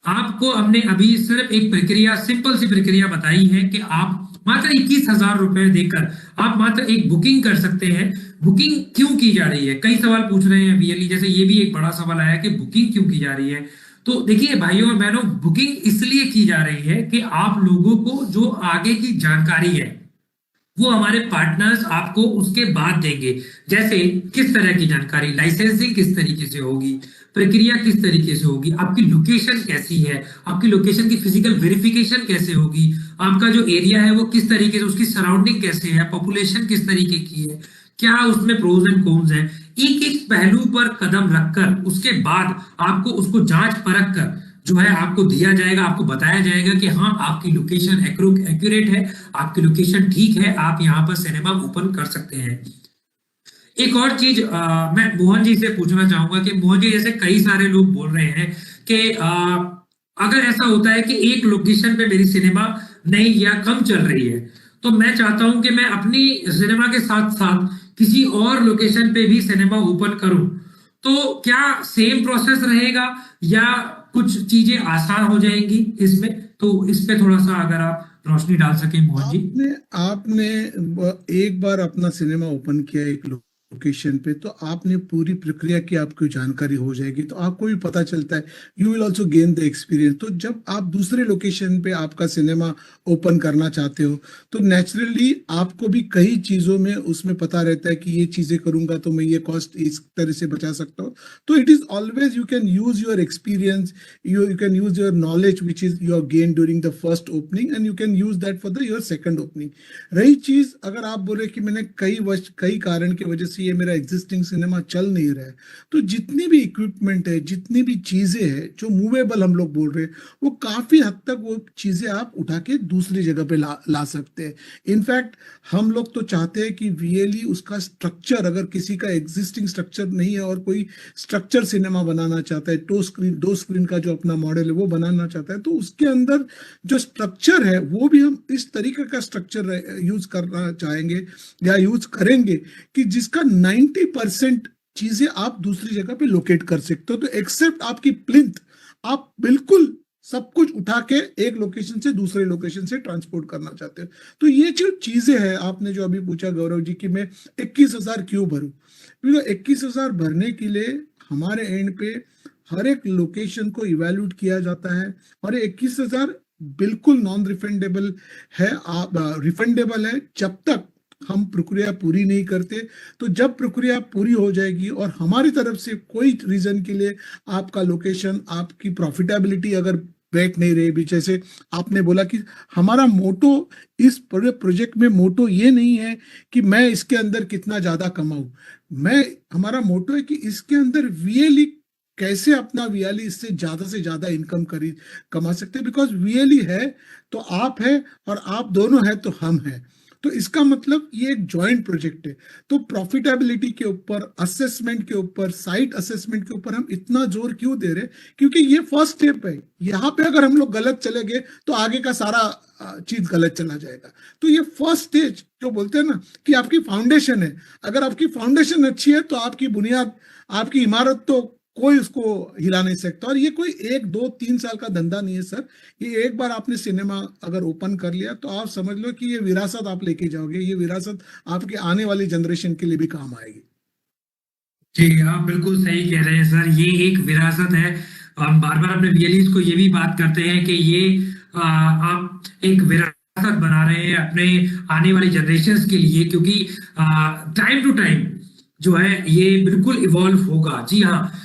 आपको हमने अभी सिर्फ एक प्रक्रिया, सिंपल सी प्रक्रिया बताई है कि आप मात्र 21,000 रुपए देकर आप मात्र एक बुकिंग कर सकते हैं। बुकिंग क्यों की जा रही है? कई सवाल पूछ रहे हैं वीएलई, जैसे ये भी एक बड़ा सवाल आया कि बुकिंग क्यों की जा रही है। तो देखिए भाइयों और बहनों, बुकिंग इसलिए की जा रही है कि आप लोगों को जो आगे की जानकारी है वो हमारे पार्टनर्स आपको उसके बाद देंगे। जैसे किस तरह की जानकारी, लाइसेंसिंग किस तरीके से होगी, प्रक्रिया किस तरीके से होगी, आपकी लोकेशन कैसी है, आपकी लोकेशन की फिजिकल वेरिफिकेशन कैसे होगी, आपका जो एरिया है वो किस तरीके से, उसकी सराउंडिंग कैसे है, पॉपुलेशन किस तरीके की है, क्या उसमें प्रोज एंड कॉन्स है। एक एक पहलू पर कदम रखकर उसके बाद आपको उसको जांच परख कर जो है आपको दिया जाएगा, आपको बताया जाएगा कि हाँ आपकी लोकेशन एक्यूरेट है, आपकी लोकेशन ठीक है, आप यहाँ पर सिनेमा ओपन कर सकते हैं। एक और चीज मैं मोहन जी से पूछना चाहूंगा कि मोहन जी, जैसे कई सारे लोग बोल रहे हैं कि अगर ऐसा होता है कि एक लोकेशन पे मेरी सिनेमा नहीं या कम चल रही है, तो मैं चाहता हूं कि मैं अपनी सिनेमा के साथ साथ किसी और लोकेशन पे भी सिनेमा ओपन करूं। तो क्या सेम प्रोसेस रहेगा या कुछ चीजें आसान हो जाएंगी इसमें? तो इस पे थोड़ा सा अगर आप रोशनी डाल सके मोहन जी। आपने आपने एक बार अपना सिनेमा ओपन किया एक लोकेशन पे, तो आपने पूरी प्रक्रिया की आपको जानकारी हो जाएगी, तो आपको भी पता चलता है, you will also gain the experience. तो जब आप दूसरे लोकेशन पे आपका सिनेमा ओपन करना चाहते हो, तो नेचुरली आपको भी कई चीजों में उसमें पता रहता है कि ये चीजें करूंगा तो मैं ये कॉस्ट इस तरह से बचा सकता हूँ। तो it is always you can use your experience, you can use your knowledge which is you have gained during the first opening, and you can use that for the your second opening. रही चीज, अगर आप बोले कि मैंने कई कारण की वजह से ये मेरा एग्जिस्टिंग सिनेमा चल नहीं रहा है, तो जितनी भी इक्विपमेंट है, जितनी भी चीजें हैं जो मूवेबल हम लोग बोल रहे हैं, वो काफी हद तक वो चीजें आप उठा के दूसरी जगह पे ला सकते हैं। इनफैक्ट हम लोग तो चाहते हैं कि वीएलई उसका स्ट्रक्चर, अगर किसी का एग्जिस्टिंग स्ट्रक्चर नहीं है और कोई स्ट्रक्चर सिनेमा बनाना चाहता है, दो स्क्रीन का जो अपना मॉडल है वो बनाना चाहता है, तो उसके अंदर जो स्ट्रक्चर है वो भी हम इस तरीके का स्ट्रक्चर यूज करना चाहेंगे या यूज करेंगे कि जिसका 90% चीजें आप दूसरी जगह पे लोकेट कर सकते हो। तो एक्सेप्ट आपकी प्लिंथ, आप बिल्कुल सब कुछ उठा के एक लोकेशन से दूसरे लोकेशन से ट्रांसपोर्ट करना चाहते हो। तो ये जो चीजें हैं, आपने जो अभी पूछा गौरव जी कि मैं 21,000 क्यों भरूं, क्योंकि 21,000 भरने के लिए हमारे एंड पे हर एक लोकेशन को इवेल्यूट किया जाता है, और 21,000 बिल्कुल नॉन रिफंडेबल है, रिफंडेबल है जब तक हम प्रक्रिया पूरी नहीं करते। तो जब प्रक्रिया पूरी हो जाएगी और हमारी तरफ से कोई रीजन के लिए आपका लोकेशन, आपकी प्रॉफिटेबिलिटी अगर बैठ नहीं रही भी, जैसे आपने बोला कि हमारा मोटो इस पूरे प्रोजेक्ट में मोटो ये नहीं है कि मैं इसके अंदर कितना ज्यादा कमाऊं, हमारा मोटो है कि इसके अंदर वीएलई कैसे अपना वीएलई इससे ज्यादा इनकम कमा सकते हैं। बिकॉज वीएलई है तो आप है, और आप दोनों है तो हम हैं। तो इसका मतलब ये एक जॉइंट प्रोजेक्ट है। तो प्रॉफिटेबिलिटी के ऊपर, असेसमेंट के ऊपर, साइट असेसमेंट के ऊपर हम इतना जोर क्यों दे रहे हैं, क्योंकि ये फर्स्ट स्टेप है। यहाँ पे अगर हम लोग गलत चले गए तो आगे का सारा चीज गलत चला जाएगा। तो ये फर्स्ट स्टेज जो बोलते हैं ना कि आपकी फाउंडेशन है, अगर आपकी फाउंडेशन अच्छी है तो आपकी बुनियाद, आपकी इमारत तो कोई उसको हिला नहीं सकता। और ये कोई 1 2 3 साल का धंधा नहीं है सर। ये एक बार आपने सिनेमा अगर ओपन कर लिया तो आप समझ लो कि ये विरासत आप लेके जाओगे, ये विरासत आपके आने वाली जनरेशन के लिए भी काम आएगी। जी, आप बिल्कुल सही कह रहे हैं सर, ये एक विरासत है। हम बार बार अपने वीएलईज को ये भी बात करते हैं कि ये आप एक विरासत बना रहे हैं अपने आने वाली जनरेशन के लिए, क्योंकि टाइम टू टाइम जो है ये बिल्कुल इवॉल्व होगा। जी हाँ,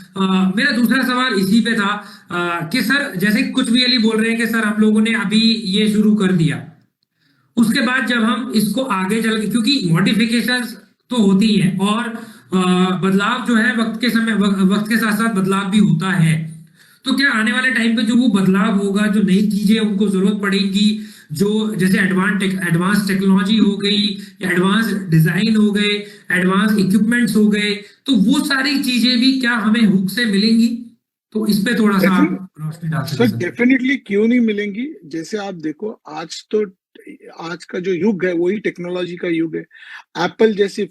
मेरा दूसरा सवाल इसी पे था कि सर जैसे कुछ वीएलई बोल रहे हैं कि सर हम लोगों ने अभी ये शुरू कर दिया, उसके बाद जब हम इसको आगे चल के, क्योंकि मॉडिफिकेशंस तो होती है और बदलाव जो है वक्त के साथ साथ बदलाव भी होता है, तो क्या आने वाले टाइम पे जो वो बदलाव होगा, जो नई चीजें उनको जरूरत पड़ेगी, जो जैसे एडवांस टेक्नोलॉजी हो गई, एडवांस डिजाइन हो गए, एडवांस इक्विपमेंट्स हो गए, तो वो सारी चीजें भी क्या हमें हुक से मिलेंगी? तो इस पे थोड़ा सा आप रोशनी डाल सकते हैं। डेफिनेटली क्यों नहीं मिलेंगी। जैसे आप देखो, आज का जो युग है वही टेक्नोलॉजी का युग है। एप्पल जैसी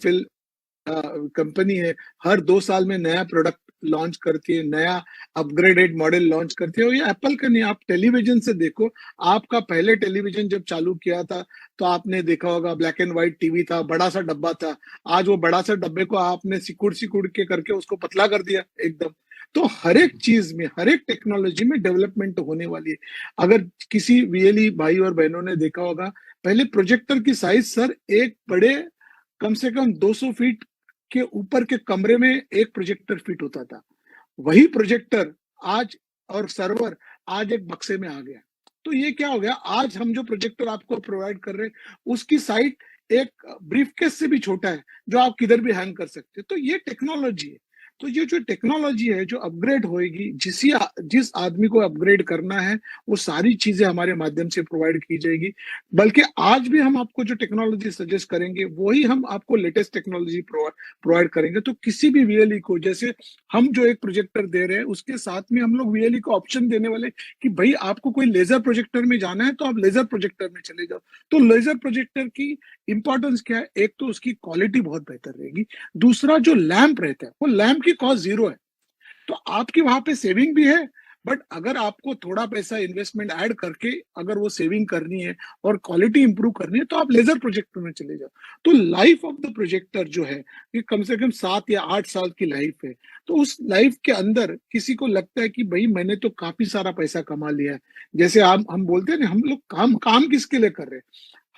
कंपनी है, हर 2 साल में नया प्रोडक्ट लॉन्च करती है, नया अपग्रेडेड मॉडल लॉन्च करती है। और ये एप्पल का नहीं, आप टेलीविजन से देखो, आपका पहले टेलीविजन जब चालू किया था तो आपने देखा होगा ब्लैक एंड व्हाइट टीवी था, बड़ा सा डब्बा था। आज वो बड़ा सा डब्बे को आपने सिकुड़ के करके उसको पतला कर दिया एकदम। तो हर एक चीज में, हर एक टेक्नोलॉजी में डेवलपमेंट होने वाली है। अगर किसी वीएलई भाई और बहनों ने देखा होगा, पहले प्रोजेक्टर की साइज सर एक बड़े कम से कम 200 फीट के ऊपर के कमरे में एक प्रोजेक्टर फिट होता था। वही प्रोजेक्टर आज और सर्वर आज एक बक्से में आ गया। तो ये क्या हो गया, आज हम जो प्रोजेक्टर आपको प्रोवाइड कर रहे हैं उसकी साइज एक ब्रीफकेस से भी छोटा है, जो आप किधर भी हैंग कर सकते हैं। तो ये टेक्नोलॉजी है। तो ये जो टेक्नोलॉजी है जो अपग्रेड होएगी, जिस आदमी को अपग्रेड करना है वो सारी चीजें हमारे माध्यम से प्रोवाइड की जाएगी। बल्कि आज भी हम आपको जो टेक्नोलॉजी सजेस्ट करेंगे वही हम आपको लेटेस्ट टेक्नोलॉजी प्रोवाइड करेंगे। तो किसी भी वीएलई को, जैसे हम जो एक प्रोजेक्टर दे रहे हैं उसके साथ में हम लोग वीएलई को ऑप्शन देने वाले कि भाई आपको कोई लेजर प्रोजेक्टर में जाना है तो आप लेजर प्रोजेक्टर में चले जाओ। तो लेजर प्रोजेक्टर की इंपॉर्टेंस क्या है? एक तो उसकी क्वालिटी बहुत बेहतर रहेगी, दूसरा जो लैंप रहता है वो लैंप की कॉस्ट 0 है, तो आपकी वहां पे सेविंग भी है। बट अगर आपको थोड़ा पैसा इन्वेस्टमेंट ऐड करके अगर वो सेविंग करनी है और क्वालिटी इंप्रूव करनी है तो आप लेजर प्रोजेक्टर में चले जाओ। तो लाइफ ऑफ द प्रोजेक्टर जो है ये कम से कम 7 या 8 साल की लाइफ है। तो उस लाइफ के अंदर किसी को लगता है कि भाई मैंने तो काफी सारा पैसा कमा लिया है, जैसे हम बोलते हैं ना, हम लोग काम किसके लिए कर रहे हैं?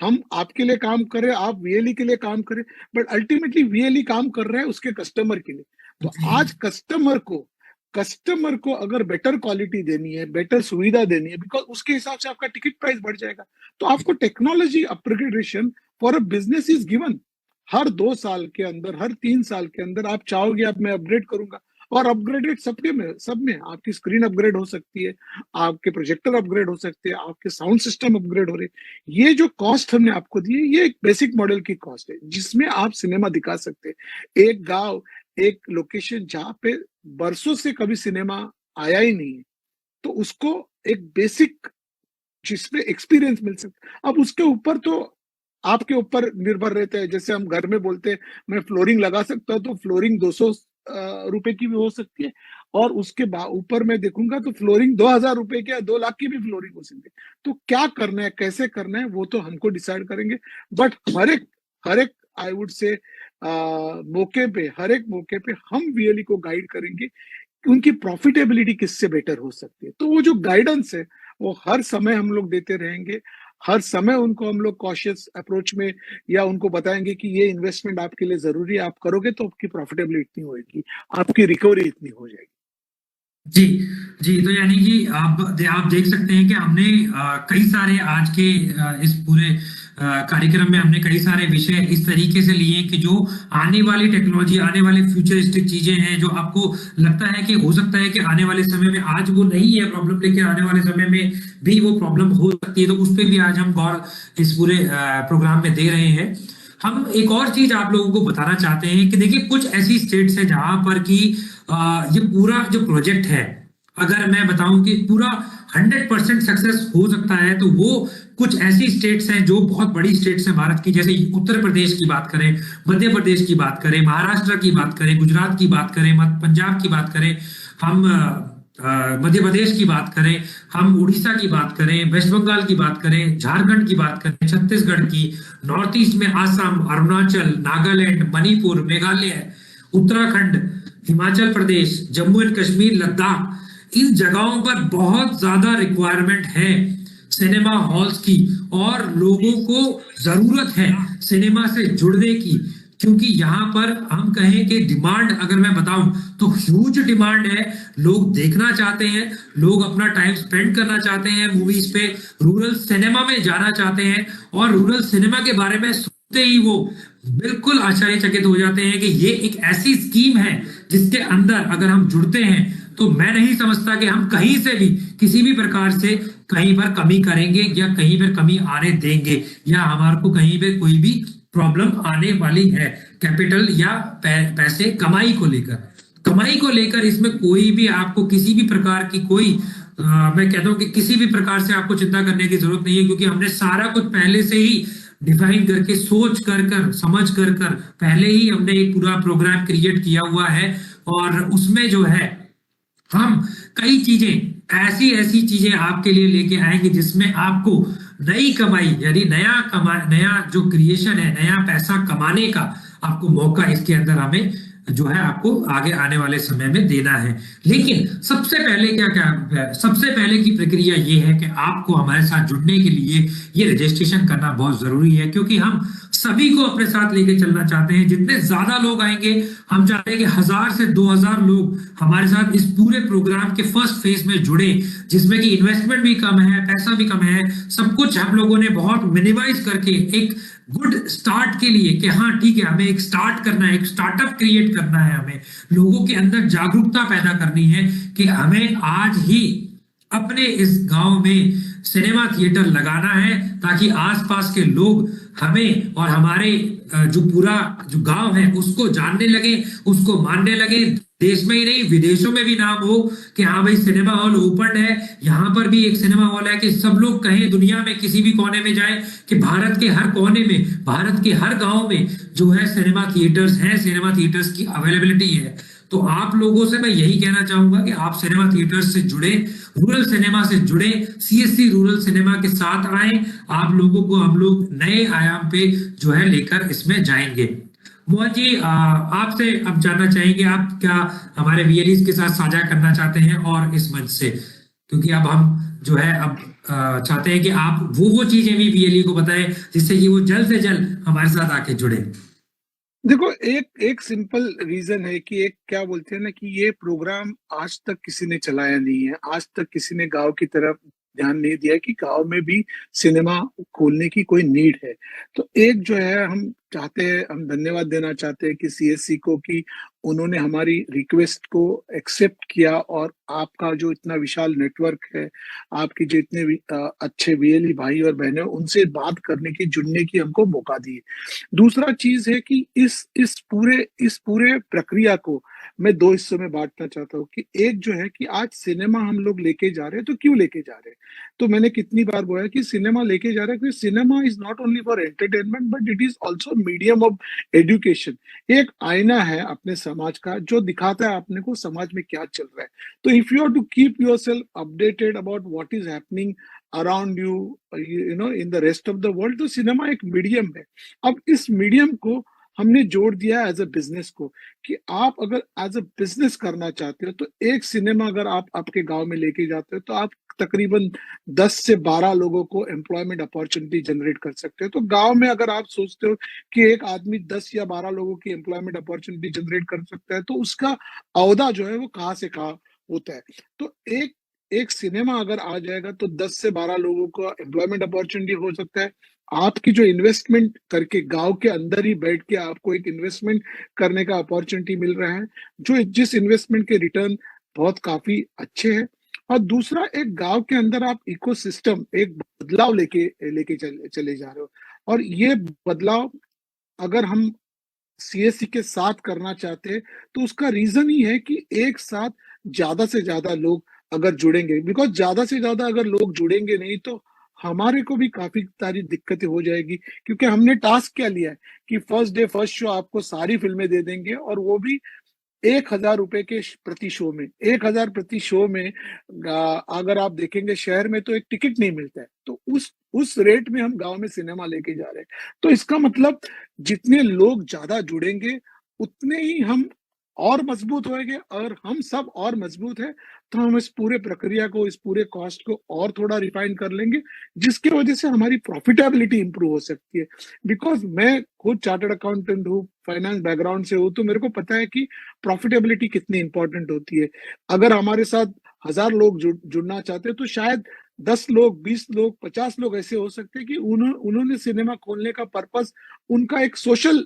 हम आपके लिए काम कर रहे हैं, आप वीएलई के लिए काम कर रहे हैं, बट अल्टीमेटली वीएलई काम कर रहा है उसके कस्टमर के लिए। तो आज कस्टमर को अगर बेटर क्वालिटी देनी है, बेटर सुविधा देनी है, बिकॉज उसके हिसाब से आपका टिकट प्राइस बढ़ जाएगा। तो आपको technology upgradation for a business is given. हर 2 साल के अंदर, हर 3 साल के अंदर आप चाहोगे अब मैं अपग्रेड करूंगा, और अपग्रेडेड सब में आपकी स्क्रीन अपग्रेड हो सकती है, आपके प्रोजेक्टर अपग्रेड हो सकते हैं, आपके साउंड सिस्टम अपग्रेड हो रहे हैं। ये जो कॉस्ट हमने आपको दी है ये एक बेसिक मॉडल की कॉस्ट है जिसमें आप सिनेमा दिखा सकते हैं। एक गांव, एक लोकेशन जहां पे बरसों से कभी सिनेमा आया ही नहीं है, तो उसको एक बेसिक जिसमें एक्सपीरियंस मिल सकता। अब उसके ऊपर तो आपके ऊपर निर्भर रहता है। जैसे हम घर में बोलते हैं मैं फ्लोरिंग लगा सकता हूँ, तो फ्लोरिंग 200 रुपए की भी हो सकती है, और उसके ऊपर मैं देखूंगा तो फ्लोरिंग 2000 रुपए के या 2 लाख की भी फ्लोरिंग हो सकती है। तो क्या करना है, कैसे करना है, वो तो हमको डिसाइड करेंगे। बट हर एक आई वुड से हर एक मौके पे हम वीएलई को गाइड करेंगे कि उनकी प्रॉफिटेबिलिटी किससे बेटर हो सकती है। तो वो जो गाइडेंस है वो हर समय हम लोग देते रहेंगे। हर समय उनको हम लोग कॉशियस अप्रोच में या उनको बताएंगे कि ये इन्वेस्टमेंट आपके लिए जरूरी है, आप करोगे तो आपकी प्रॉफिटेबिलिटी इतनी होगी, आपकी रिकवरी इतनी हो जाएगी। जी जी, तो यानी कि आप देख सकते हैं कि हमने कई सारे आज के इस पूरे कार्यक्रम में हमने कई सारे विषय इस तरीके से लिए कि जो आने वाली टेक्नोलॉजी, आने वाले फ्यूचरिस्टिक चीजें हैं जो आपको लगता है कि हो सकता है कि आने वाले समय में आज वो नहीं है प्रॉब्लम, लेकिन आने वाले समय में भी वो प्रॉब्लम हो सकती है। तो उस पर भी आज हम गौर इस पूरे प्रोग्राम में दे रहे हैं। हम एक और चीज आप लोगों को बताना चाहते हैं कि देखिए कुछ ऐसी स्टेट्स हैं जहां पर कि ये पूरा जो प्रोजेक्ट है, अगर मैं बताऊं कि पूरा 100% सक्सेस हो सकता है, तो वो कुछ ऐसी स्टेट्स हैं जो बहुत बड़ी स्टेट्स हैं भारत की, जैसे उत्तर प्रदेश की बात करें, मध्य प्रदेश की बात करें, महाराष्ट्र की बात करें, गुजरात की बात करें, पंजाब की बात करें, हम मध्य प्रदेश की बात करें, हम उड़ीसा की बात करें, वेस्ट बंगाल की बात करें, झारखंड की बात करें, छत्तीसगढ़ की, नॉर्थ ईस्ट में आसाम, अरुणाचल, नागालैंड, मणिपुर, मेघालय, उत्तराखंड, हिमाचल प्रदेश, जम्मू एंड कश्मीर, लद्दाख, इन जगहों पर बहुत ज्यादा रिक्वायरमेंट है सिनेमा हॉल्स की, और लोगों को जरूरत है सिनेमा से जुड़ने की, क्योंकि यहाँ पर हम कहें कि डिमांड, अगर मैं बताऊं तो ह्यूज डिमांड है। लोग देखना चाहते हैं, लोग अपना टाइम स्पेंड करना चाहते हैं मूवीज पे, रूरल सिनेमा में जाना चाहते हैं, और रूरल सिनेमा के बारे में सुनते ही वो बिल्कुल आश्चर्यचकित हो जाते हैं कि ये एक ऐसी स्कीम है जिसके अंदर अगर हम जुड़ते हैं तो मैं नहीं समझता कि हम कहीं से भी किसी भी प्रकार से कहीं पर कमी करेंगे या कहीं पर कमी आने देंगे, या हमारे को कहीं पे कोई भी प्रॉब्लम आने वाली है कैपिटल या पैसे कमाई को लेकर इसमें कोई भी आपको किसी भी प्रकार की कोई मैं कहता हूं कि किसी भी प्रकार से आपको चिंता करने की जरूरत नहीं है, क्योंकि हमने सारा कुछ पहले से ही डिफाइन करके, सोच कर समझ कर पहले ही हमने एक पूरा प्रोग्राम क्रिएट किया हुआ है। और उसमें जो है हम कई चीजें ऐसी चीजें आपके लिए लेके आएंगे जिसमें आपको नई कमाई, यानी नया जो क्रिएशन है, नया पैसा कमाने का आपको मौका इसके अंदर हमें जो है आपको आगे आने वाले समय में देना है। लेकिन सबसे पहले की प्रक्रिया ये है कि आपको हमारे साथ जुड़ने के लिए ये रजिस्ट्रेशन करना बहुत जरूरी है, क्योंकि हम सभी को अपने साथ लेके चलना चाहते हैं। जितने ज्यादा लोग आएंगे, हम चाहते हैं कि 1000 से 2000 लोग हमारे साथ इस पूरे प्रोग्राम के फर्स्ट फेज में जुड़े, जिसमें कि इन्वेस्टमेंट भी कम है, पैसा भी कम है, सब कुछ हम लोगों ने बहुत मिनिमाइज करके एक गुड स्टार्ट के लिए कि हाँ ठीक है, हमें एक स्टार्ट करना है, एक स्टार्टअप क्रिएट करना है, हमें लोगों के अंदर जागरूकता पैदा करनी है कि हमें आज ही अपने इस गांव में सिनेमा थिएटर लगाना है, ताकि आसपास के लोग हमें और हमारे जो पूरा जो गांव है उसको जानने लगे, उसको मानने लगे। देश में ही नहीं, विदेशों में भी नाम हो कि हाँ भाई सिनेमा हॉल ओपन है, यहाँ पर भी एक सिनेमा हॉल है, कि सब लोग कहें दुनिया में किसी भी कोने में जाए कि भारत के हर कोने में, भारत के हर गांव में जो है सिनेमा थिएटर्स हैं, सिनेमा थिएटर्स की अवेलेबिलिटी है। तो आप लोगों से मैं यही कहना चाहूंगा कि आप सिनेमा थिएटर्स से जुड़े, रूरल सिनेमा से जुड़े, सीएससी रूरल सिनेमा के साथ आए। आप लोगों को हम लोग नए आयाम पे जो है लेकर इसमें जाएंगे। मोहन जी, आपसे अब जानना चाहेंगे, आप क्या हमारे वीएलईज के साथ साझा करना चाहते हैं और इस मंच से, क्योंकि अब हम जो है अब चाहते हैं कि आप वो चीजें भी वीएलई को बताएं जिससे कि वो जल्द से जल्द हमारे साथ आके जुड़े। देखो, एक एक सिंपल रीजन है कि एक क्या बोलते हैं ना कि ये प्रोग्राम आज तक किसी ने चलाया नहीं है, आज तक किसी ने गांव की तरफ ध्यान नहीं दिया कि गांव में भी सिनेमा खोलने की कोई नीड है। तो एक जो है हम चाहते हैं, हम धन्यवाद देना चाहते हैं कि सीएससी को कि उन्होंने हमारी रिक्वेस्ट को एक्सेप्ट किया और आपका जो इतना विशाल नेटवर्क है, आपके जो इतने अच्छे वीएलई भाई और बहनें, उनसे बात करने की, जुड़ने की हमको मौका दी। दूसरा चीज है कि इस पूरे प्रक्रिया को मैं दो हिस्सों में बांटना चाहता हूँ कि एक जो है कि आज सिनेमा हम लोग लेके जा रहे हैं, तो क्यों लेके जा रहे हैं। तो मैंने कितनी बार बोला कि सिनेमा लेके जा रहे हैं क्योंकि cinema is not only for entertainment but it is also medium of education. एक आईना है अपने समाज का जो दिखाता है अपने को समाज में क्या चल रहा है। तो if you are to keep yourself updated about what is happening around you, you know, in the rest of the world, तो सिनेमा एक मीडियम है। अब इस मीडियम को हमने जोड़ दिया एज अ बिजनेस को कि आप अगर एज अ बिजनेस करना चाहते हो तो एक सिनेमा अगर आप आपके गांव में लेके जाते हो तो आप तकरीबन 10 से 12 लोगों को एम्प्लॉयमेंट अपॉर्चुनिटी जनरेट कर सकते हो। तो गांव में अगर आप सोचते हो कि एक आदमी 10 या 12 लोगों की एम्प्लॉयमेंट अपॉर्चुनिटी जनरेट कर सकता है, तो उसका औदा जो है वो कहाँ से कहाँ होता है। तो एक एक सिनेमा अगर आ जाएगा तो 10 से 12 लोगों को एम्प्लॉयमेंट अपॉर्चुनिटी हो सकता है। आपकी जो इन्वेस्टमेंट करके गांव के अंदर ही बैठ के आपको एक इन्वेस्टमेंट करने का अपॉर्चुनिटी मिल रहा है, जो जिस इन्वेस्टमेंट के रिटर्न बहुत काफी अच्छे हैं। और दूसरा, एक गांव के अंदर आप इकोसिस्टम, एक बदलाव लेके लेके चले जा रहे हो। और ये बदलाव अगर हम सीएससी के साथ करना चाहते हैं तो उसका रीजन ही है कि एक साथ ज्यादा से ज्यादा लोग अगर जुड़ेंगे, बिकॉज ज्यादा से ज्यादा अगर लोग जुड़ेंगे नहीं तो हमारे को भी काफी सारी दिक्कतें हो जाएगी। क्योंकि हमने टास्क क्या लिया है कि फर्स्ट डे फर्स्ट शो आपको सारी फिल्में दे देंगे, और वो भी 1000 रुपए के प्रति शो में। 1000 प्रति शो में अगर आप देखेंगे शहर में तो एक टिकट नहीं मिलता है, तो उस रेट में हम गांव में सिनेमा लेके जा रहे हैं। तो इसका मतलब जितने लोग ज्यादा जुड़ेंगे उतने ही हम और मजबूत होंगे, और हम सब और मजबूत है तो हम इस पूरे प्रक्रिया को, इस पूरे कॉस्ट को और थोड़ा रिफाइन कर लेंगे, जिसकी वजह से हमारी प्रॉफिटेबिलिटी इंप्रूव हो सकती है। बिकॉज मैं खुद चार्टर्ड अकाउंटेंट हूँ, फाइनेंस बैकग्राउंड से हूँ, तो मेरे को पता है कि प्रॉफिटेबिलिटी कितनी इंपॉर्टेंट होती है। अगर हमारे साथ 1000 लोग जुड़ना चाहते हैं तो शायद 10 लोग, 20 लोग, 50 लोग ऐसे हो सकते हैं कि उन्होंने सिनेमा खोलने का पर्पस उनका एक सोशल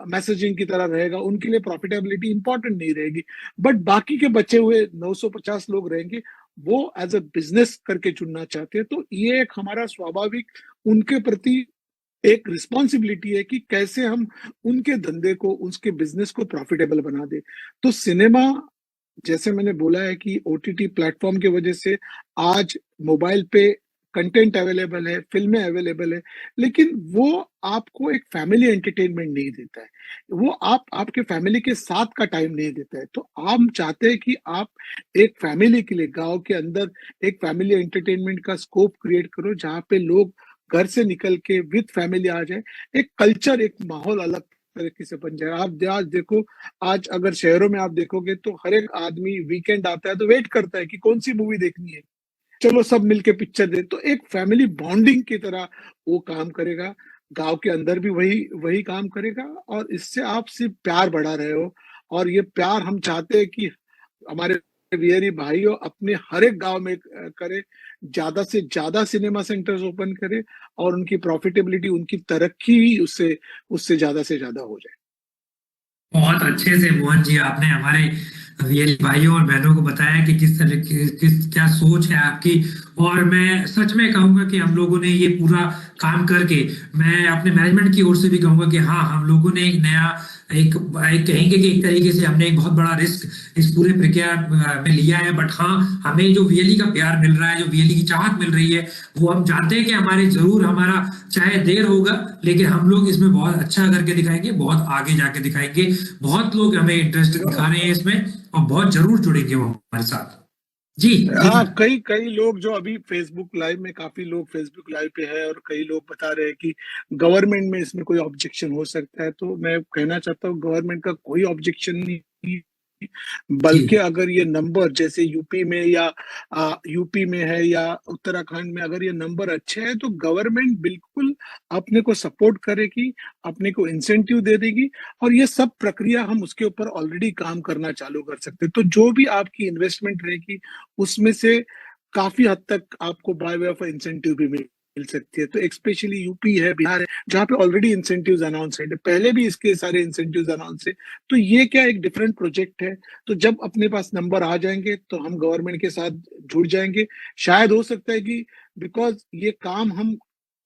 मैसेजिंग की तरह रहेगा, उनके लिए प्रॉफिटेबिलिटी इंपॉर्टेंट नहीं रहेगी। बट बाकी के बचे हुए 950 लोग रहेंगे, वो एज अ बिजनेस करके चुनना चाहते हैं। तो ये एक हमारा स्वाभाविक उनके प्रति एक रिस्पॉन्सिबिलिटी है कि कैसे हम उनके धंधे को, उसके बिजनेस को प्रॉफिटेबल बना दे। तो सिनेमा, जैसे मैंने बोला है कि ओटीटी प्लेटफॉर्म की वजह से आज मोबाइल पे कंटेंट अवेलेबल है, फिल्में अवेलेबल है, लेकिन वो आपको एक फैमिली एंटरटेनमेंट नहीं देता है। वो आपके फैमिली के साथ का टाइम नहीं देता है। तो हम चाहते हैं कि आप एक फैमिली के लिए गांव के अंदर एक फैमिली एंटरटेनमेंट का स्कोप क्रिएट करो, जहाँ पे लोग घर से निकल के विद फैमिली आ जाए, एक कल्चर, एक माहौल अलग तरीके से बन जाए। आप आज देखो, आज अगर शहरों में आप देखोगे तो हर एक आदमी वीकेंड आता है तो वेट करता है कि कौन सी मूवी देखनी है, चलो सब मिलके पिक्चर दे। तो एक फैमिली बॉन्डिंग की तरह वो काम करेगा। गांव के अंदर भी वही वही काम करेगा, और इससे आप सिर्फ प्यार बढ़ा रहे हो। और ये प्यार हम चाहते हैं कि हमारे वीआरई भाइयों अपने हर एक गांव में करे, ज्यादा से ज्यादा सिनेमा सेंटर्स ओपन करे, और उनकी प्रॉफिटेबिलिटी, उनकी तरक्की ही उससे उससे ज्यादा हो जाए। बहुत अच्छे से मोहन जी आपने हमारे वीएल भाइयों और बहनों को बताया कि किस तरह की किस क्या सोच है आपकी। और मैं सच में कहूंगा कि हम लोगों ने ये पूरा काम करके, मैं अपने मैनेजमेंट की ओर से भी कहूंगा कि हाँ, हम लोगों ने एक नया एक कहेंगे कि एक तरीके से हमने एक बहुत बड़ा रिस्क इस पूरे प्रक्रिया में लिया है। बट हाँ, हमें जो वीएलई का प्यार मिल रहा है, जो वीएलई की चाहत मिल रही है, वो हम जानते हैं कि हमारे जरूर हमारा चाहे देर होगा, लेकिन हम लोग इसमें बहुत अच्छा करके दिखाएंगे, बहुत आगे जाके दिखाएंगे। बहुत लोग हमें इंटरेस्ट दिखा रहे हैं इसमें, और बहुत जरूर जुड़ेंगे वो हमारे साथ। जी जी हाँ, सर। कई कई लोग जो अभी फेसबुक लाइव में, काफी लोग फेसबुक लाइव पे है, और कई लोग बता रहे हैं कि गवर्नमेंट में इसमें कोई ऑब्जेक्शन हो सकता है। तो मैं कहना चाहता हूँ गवर्नमेंट का कोई ऑब्जेक्शन नहीं, जी बल्कि अगर ये नंबर जैसे यूपी में या यूपी में है या उत्तराखंड में, अगर ये नंबर अच्छे हैं तो गवर्नमेंट बिल्कुल अपने को सपोर्ट करेगी, अपने को इंसेंटिव दे देगी, और ये सब प्रक्रिया हम उसके ऊपर ऑलरेडी काम करना चालू कर सकते हैं। तो जो भी आपकी इन्वेस्टमेंट रहेगी उसमें से काफी हद तक आपको बाय वे ऑफ इंसेंटिव भी मिल सकती है। तो स्पेशली यूपी है, बिहार है, जहाँ पे ऑलरेडी इंसेंटिव्स अनाउंस है, पहले भी इसके सारे इंसेंटिव्स अनाउंस है। तो ये क्या एक डिफरेंट प्रोजेक्ट है। तो जब अपने पास नंबर आ जाएंगे तो हम गवर्नमेंट के साथ जुड़ जाएंगे। शायद हो सकता है कि बिकॉज ये काम हम,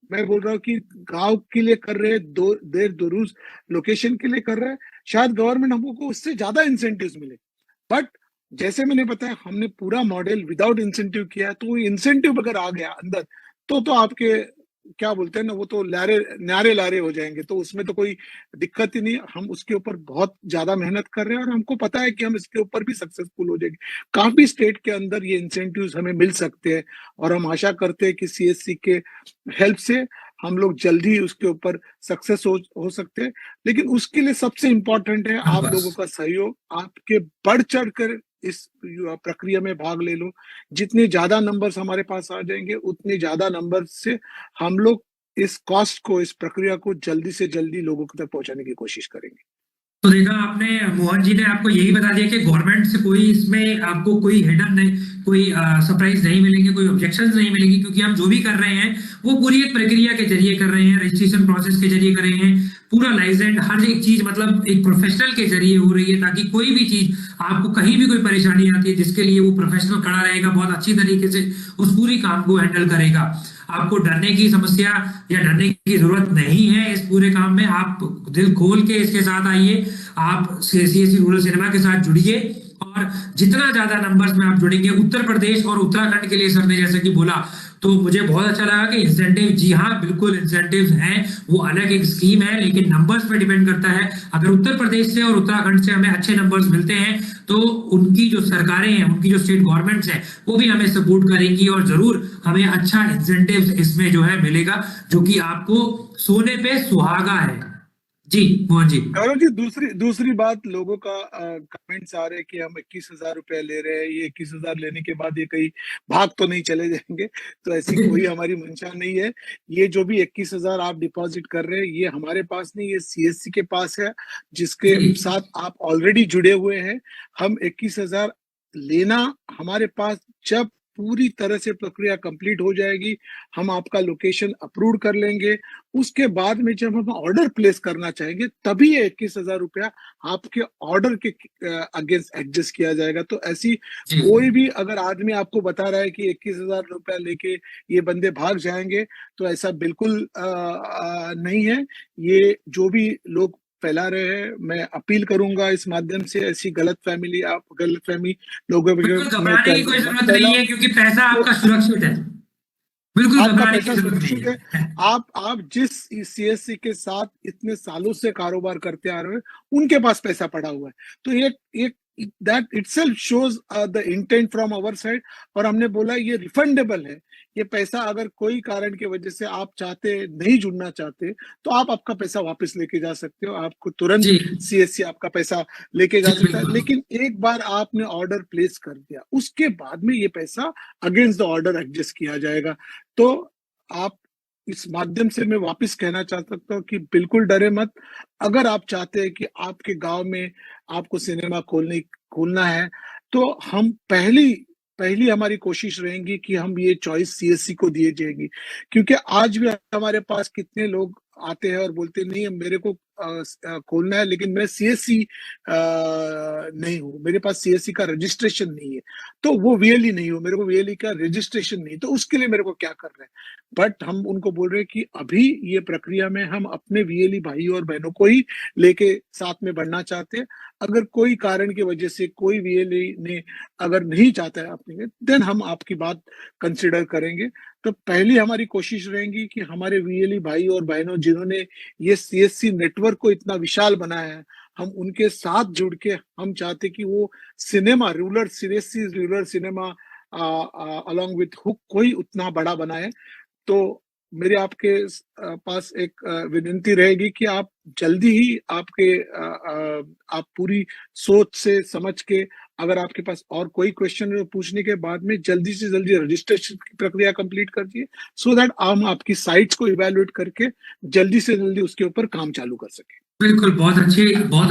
मैं बोल रहा हूँ कि गांव के लिए कर रहे हैं, दो देर दुरुस्त लोकेशन के लिए कर रहे हैं, शायद गवर्नमेंट हमको उससे ज्यादा इंसेंटिव्स मिले। बट जैसे मैंने बताया, हमने पूरा मॉडल विदाउट इंसेंटिव किया है। तो वो इंसेंटिव अगर आ गया अंदर, तो आपके क्या बोलते हैं ना, वो तो लारे न्यारे लारे हो जाएंगे। तो उसमें तो कोई दिक्कत ही नहीं। हम उसके ऊपर बहुत ज्यादा मेहनत कर रहे हैं, और हमको पता है कि हम इसके ऊपर भी सक्सेसफुल हो जाएंगे। काफी स्टेट के अंदर ये इंसेंटिव्स हमें मिल सकते हैं, और हम आशा करते हैं कि सीएससी के हेल्प से हम लोग जल्दी उसके ऊपर सक्सेस हो सकते हैं। लेकिन उसके लिए सबसे इम्पोर्टेंट है आप बस। लोगों का सहयोग। आपके बढ़ चढ़ कर इस प्रक्रिया में भाग ले लो। जितने ज्यादा नंबर्स हमारे पास आ जाएंगे, उतने ज्यादा नंबर से हम लोग इस कॉस्ट को, इस प्रक्रिया को जल्दी से जल्दी लोगों तक पहुंचाने की कोशिश करेंगे। तो देखा आपने, मोहन जी ने आपको यही बता दिया कि गवर्नमेंट से कोई इसमें आपको कोई हिडन नहीं, कोई सरप्राइज नहीं मिलेंगे, कोई ऑब्जेक्शंस नहीं मिलेंगे, क्योंकि हम जो भी कर रहे हैं वो पूरी एक प्रक्रिया के जरिए कर रहे हैं, रजिस्ट्रेशन प्रोसेस के जरिए कर रहे हैं, पूरा लाइसेंस हर एक चीज मतलब एक प्रोफेशनल के जरिए हो रही है, ताकि कोई भी चीज आपको कहीं भी कोई परेशानी आती है, जिसके लिए वो प्रोफेशनल खड़ा रहेगा, बहुत अच्छी तरीके से उस पूरी काम को हैंडल करेगा। आपको डरने की समस्या या डरने की जरूरत नहीं है इस पूरे काम में। आप दिल खोल के इसके साथ आइए, आप सीएससी रूरल सिनेमा के साथ जुड़िए, और जितना ज्यादा नंबर्स में आप जुड़ेंगे, उत्तर प्रदेश और उत्तराखंड के लिए सर ने जैसे कि बोला, तो मुझे बहुत अच्छा लगा कि इंसेंटिव, जी हाँ बिल्कुल इंसेंटिव हैं, वो अलग एक स्कीम है, लेकिन नंबर्स पे डिपेंड करता है। अगर उत्तर प्रदेश से और उत्तराखंड से हमें अच्छे नंबर्स मिलते हैं, तो उनकी जो सरकारें हैं, उनकी जो स्टेट गवर्नमेंट्स हैं, वो भी हमें सपोर्ट करेंगी, और जरूर हमें अच्छा इंसेंटिव इसमें जो है मिलेगा, जो कि आपको सोने पे सुहागा है। जी मोहन जी। गौरव जी, दूसरी दूसरी बात, लोगों का कमेंट्स आ रहे हैं कि हम 21,000 रुपया ले रहे हैं, ये 21,000 लेने के बाद ये कहीं भाग तो नहीं चले जाएंगे। तो ऐसी कोई हमारी मंशा नहीं है। ये जो भी 21,000 आप डिपॉजिट कर रहे हैं, ये हमारे पास नहीं, ये सीएससी के पास है, जिसके जी साथ आप ऑलरेडी जुड़े हुए हैं। हम 21,000 लेना, हमारे पास जब पूरी तरह से प्रक्रिया कंप्लीट हो जाएगी, हम आपका लोकेशन अप्रूव कर लेंगे। उसके बाद में जब हम ऑर्डर प्लेस करना चाहेंगे, तभी ये 21,000 रुपया आपके ऑर्डर के अगेंस्ट एडजस्ट किया जाएगा। तो ऐसी जी। कोई भी अगर आदमी आपको बता रहा है कि 21,000 रुपया लेके ये बंदे भाग जाएंगे, तो ऐसा बिल्कुल नहीं है। ये जो भी लोग फैला रहे हैं, मैं अपील करूंगा इस माध्यम से, ऐसी गलतफहमी लोगों बिल्कुल में घबराने की कोई मत जरूरत नहीं फैलाओ। है, क्योंकि पैसा तो आपका सुरक्षित है। बिल्कुल आपका घबराने की पैसा जरूरत नहीं सुरक्षित है। है। आप जिस सीएससी के साथ इतने सालों से कारोबार करते आ रहे हो, उनके पास पैसा पड़ा हुआ है। तो ये that itself shows the intent from our side. और हमने बोला ये रिफंडेबल है। ये पैसा अगर कोई कारण की वजह से आप चाहते नहीं जुड़ना चाहते, तो आप आपका पैसा वापस लेके जा सकते हो। आपको तुरंत जी सीएससी आपका पैसा लेके जी जा सकता है। बिल्कुल। लेकिन एक बार आपने ऑर्डर प्लेस कर दिया, उसके बाद में ये पैसा अगेंस्ट द ऑर्डर एडजस्ट किया जाएगा। तो आप इस माध्यम से मैं वापस कहना चाह सकता हूँ कि बिल्कुल डरे मत। अगर आप चाहते हैं कि आपके गांव में आपको सिनेमा खोलना है, तो हम पहली हमारी कोशिश रहेगी कि हम ये चॉइस सीएससी को दिए जाएगी, क्योंकि आज भी हमारे पास कितने लोग आते हैं और बोलते नहीं मेरे को खोलना है, लेकिन मैं सीएससी नहीं हूँ, मेरे पास सीएससी का रजिस्ट्रेशन नहीं है, तो वो वीएलई नहीं हो, मेरे को वीएलई का रजिस्ट्रेशन नहीं, तो उसके लिए मेरे को क्या करना है। बट हम उनको बोल रहे हैं कि अभी ये प्रक्रिया में हम अपने वीएलई भाई और बहनों को ही लेके साथ में बढ़ना चाहते हैं। अगर कोई कारण की वजह से कोई वीएलई ने अगर नहीं चाहता है अपने, देन हम आपकी बात कंसिडर करेंगे। तो पहली हमारी कोशिश रहेगी कि हमारे वीएलई भाई और बहनों जिन्होंने ये सीएससी नेटवर्क को इतना विशाल बनाया है, हम उनके साथ जुड़ के हम चाहते कि वो cinema CSC rural cinema along with hook कोई उतना बड़ा बनाए। तो मेरे आपके पास एक विनती रहेगी कि आप जल्दी ही आप पूरी सोच से समझ के, अगर आपके पास और कोई क्वेश्चन पूछने के बाद में जल्दी से जल्दी रजिस्ट्रेशन की प्रक्रिया कंप्लीट कर दिए, सो दैट हम आपकी साइट्स को इवैल्यूएट करके जल्दी से जल्दी उसके ऊपर काम चालू कर सके। बिल्कुल, बहुत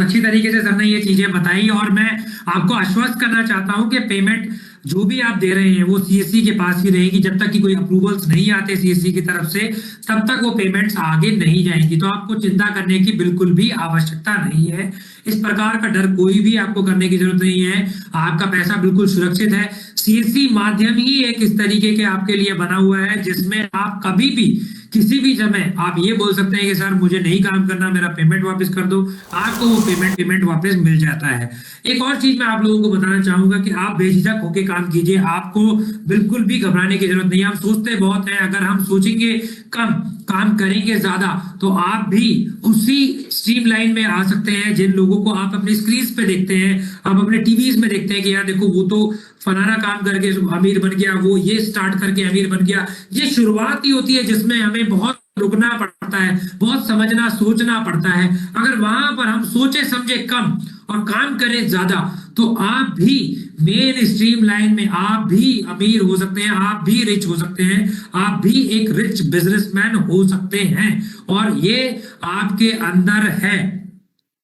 अच्छी तरीके से सर ने ये चीजें बताई, और मैं आपको आश्वस्त करना चाहता हूं कि पेमेंट जो भी आप दे रहे हैं वो सीएससी के पास ही रहेगी। जब तक कि कोई अप्रूवल्स नहीं आते सीएससी की तरफ से, तब तक वो पेमेंट्स आगे नहीं जाएंगी। तो आपको चिंता करने की बिल्कुल भी आवश्यकता नहीं है। इस प्रकार का डर कोई भी आपको करने की जरूरत नहीं है। आपका पैसा बिल्कुल सुरक्षित है। सीएससी माध्यम ही एक इस तरीके के आपके लिए बना हुआ है जिसमें आप कभी भी किसी भी समय आप ये बोल सकते हैं कि सर मुझे नहीं काम करना, मेरा पेमेंट वापस कर दो, आपको वो पेमेंट वापस मिल जाता है। एक और चीज मैं आप लोगों को बताना चाहूंगा कि आप बेझिझक होकर काम कीजिए, आपको बिल्कुल भी घबराने की जरूरत नहीं है। हम सोचते बहुत हैं, अगर हम सोचेंगे कम, काम करेंगे ज्यादा, तो आप भी उसी स्ट्रीमलाइन में आ सकते हैं जिन लोगों को आप अपनी स्क्रीन पे देखते हैं, आप अपने टीवीज में देखते हैं कि यार देखो वो तो फलाना काम करके अमीर बन गया, वो ये स्टार्ट करके अमीर बन गया। ये शुरुआत ही होती है जिसमें हमें बहुत रुकना पड़ता है, बहुत समझना सोचना पड़ता है। अगर वहां पर हम सोचे समझे कम और काम करें ज्यादा, तो आप भी मेन स्ट्रीम लाइन में आप भी अमीर हो सकते हैं, आप भी रिच हो सकते हैं, आप भी एक रिच बिजनेसमैन हो सकते हैं। और ये आपके अंदर है।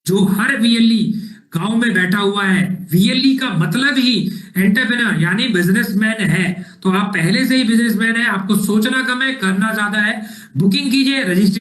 जो हर वीएलई गांव में बैठा हुआ है, वीएलई का मतलब ही एंटरप्रेन्योर यानी बिजनेसमैन है। तो आप पहले से ही बिजनेसमैन है, आपको सोचना कम है, करना ज्यादा है। बुकिंग कीजिए, रजिस्ट्रेशन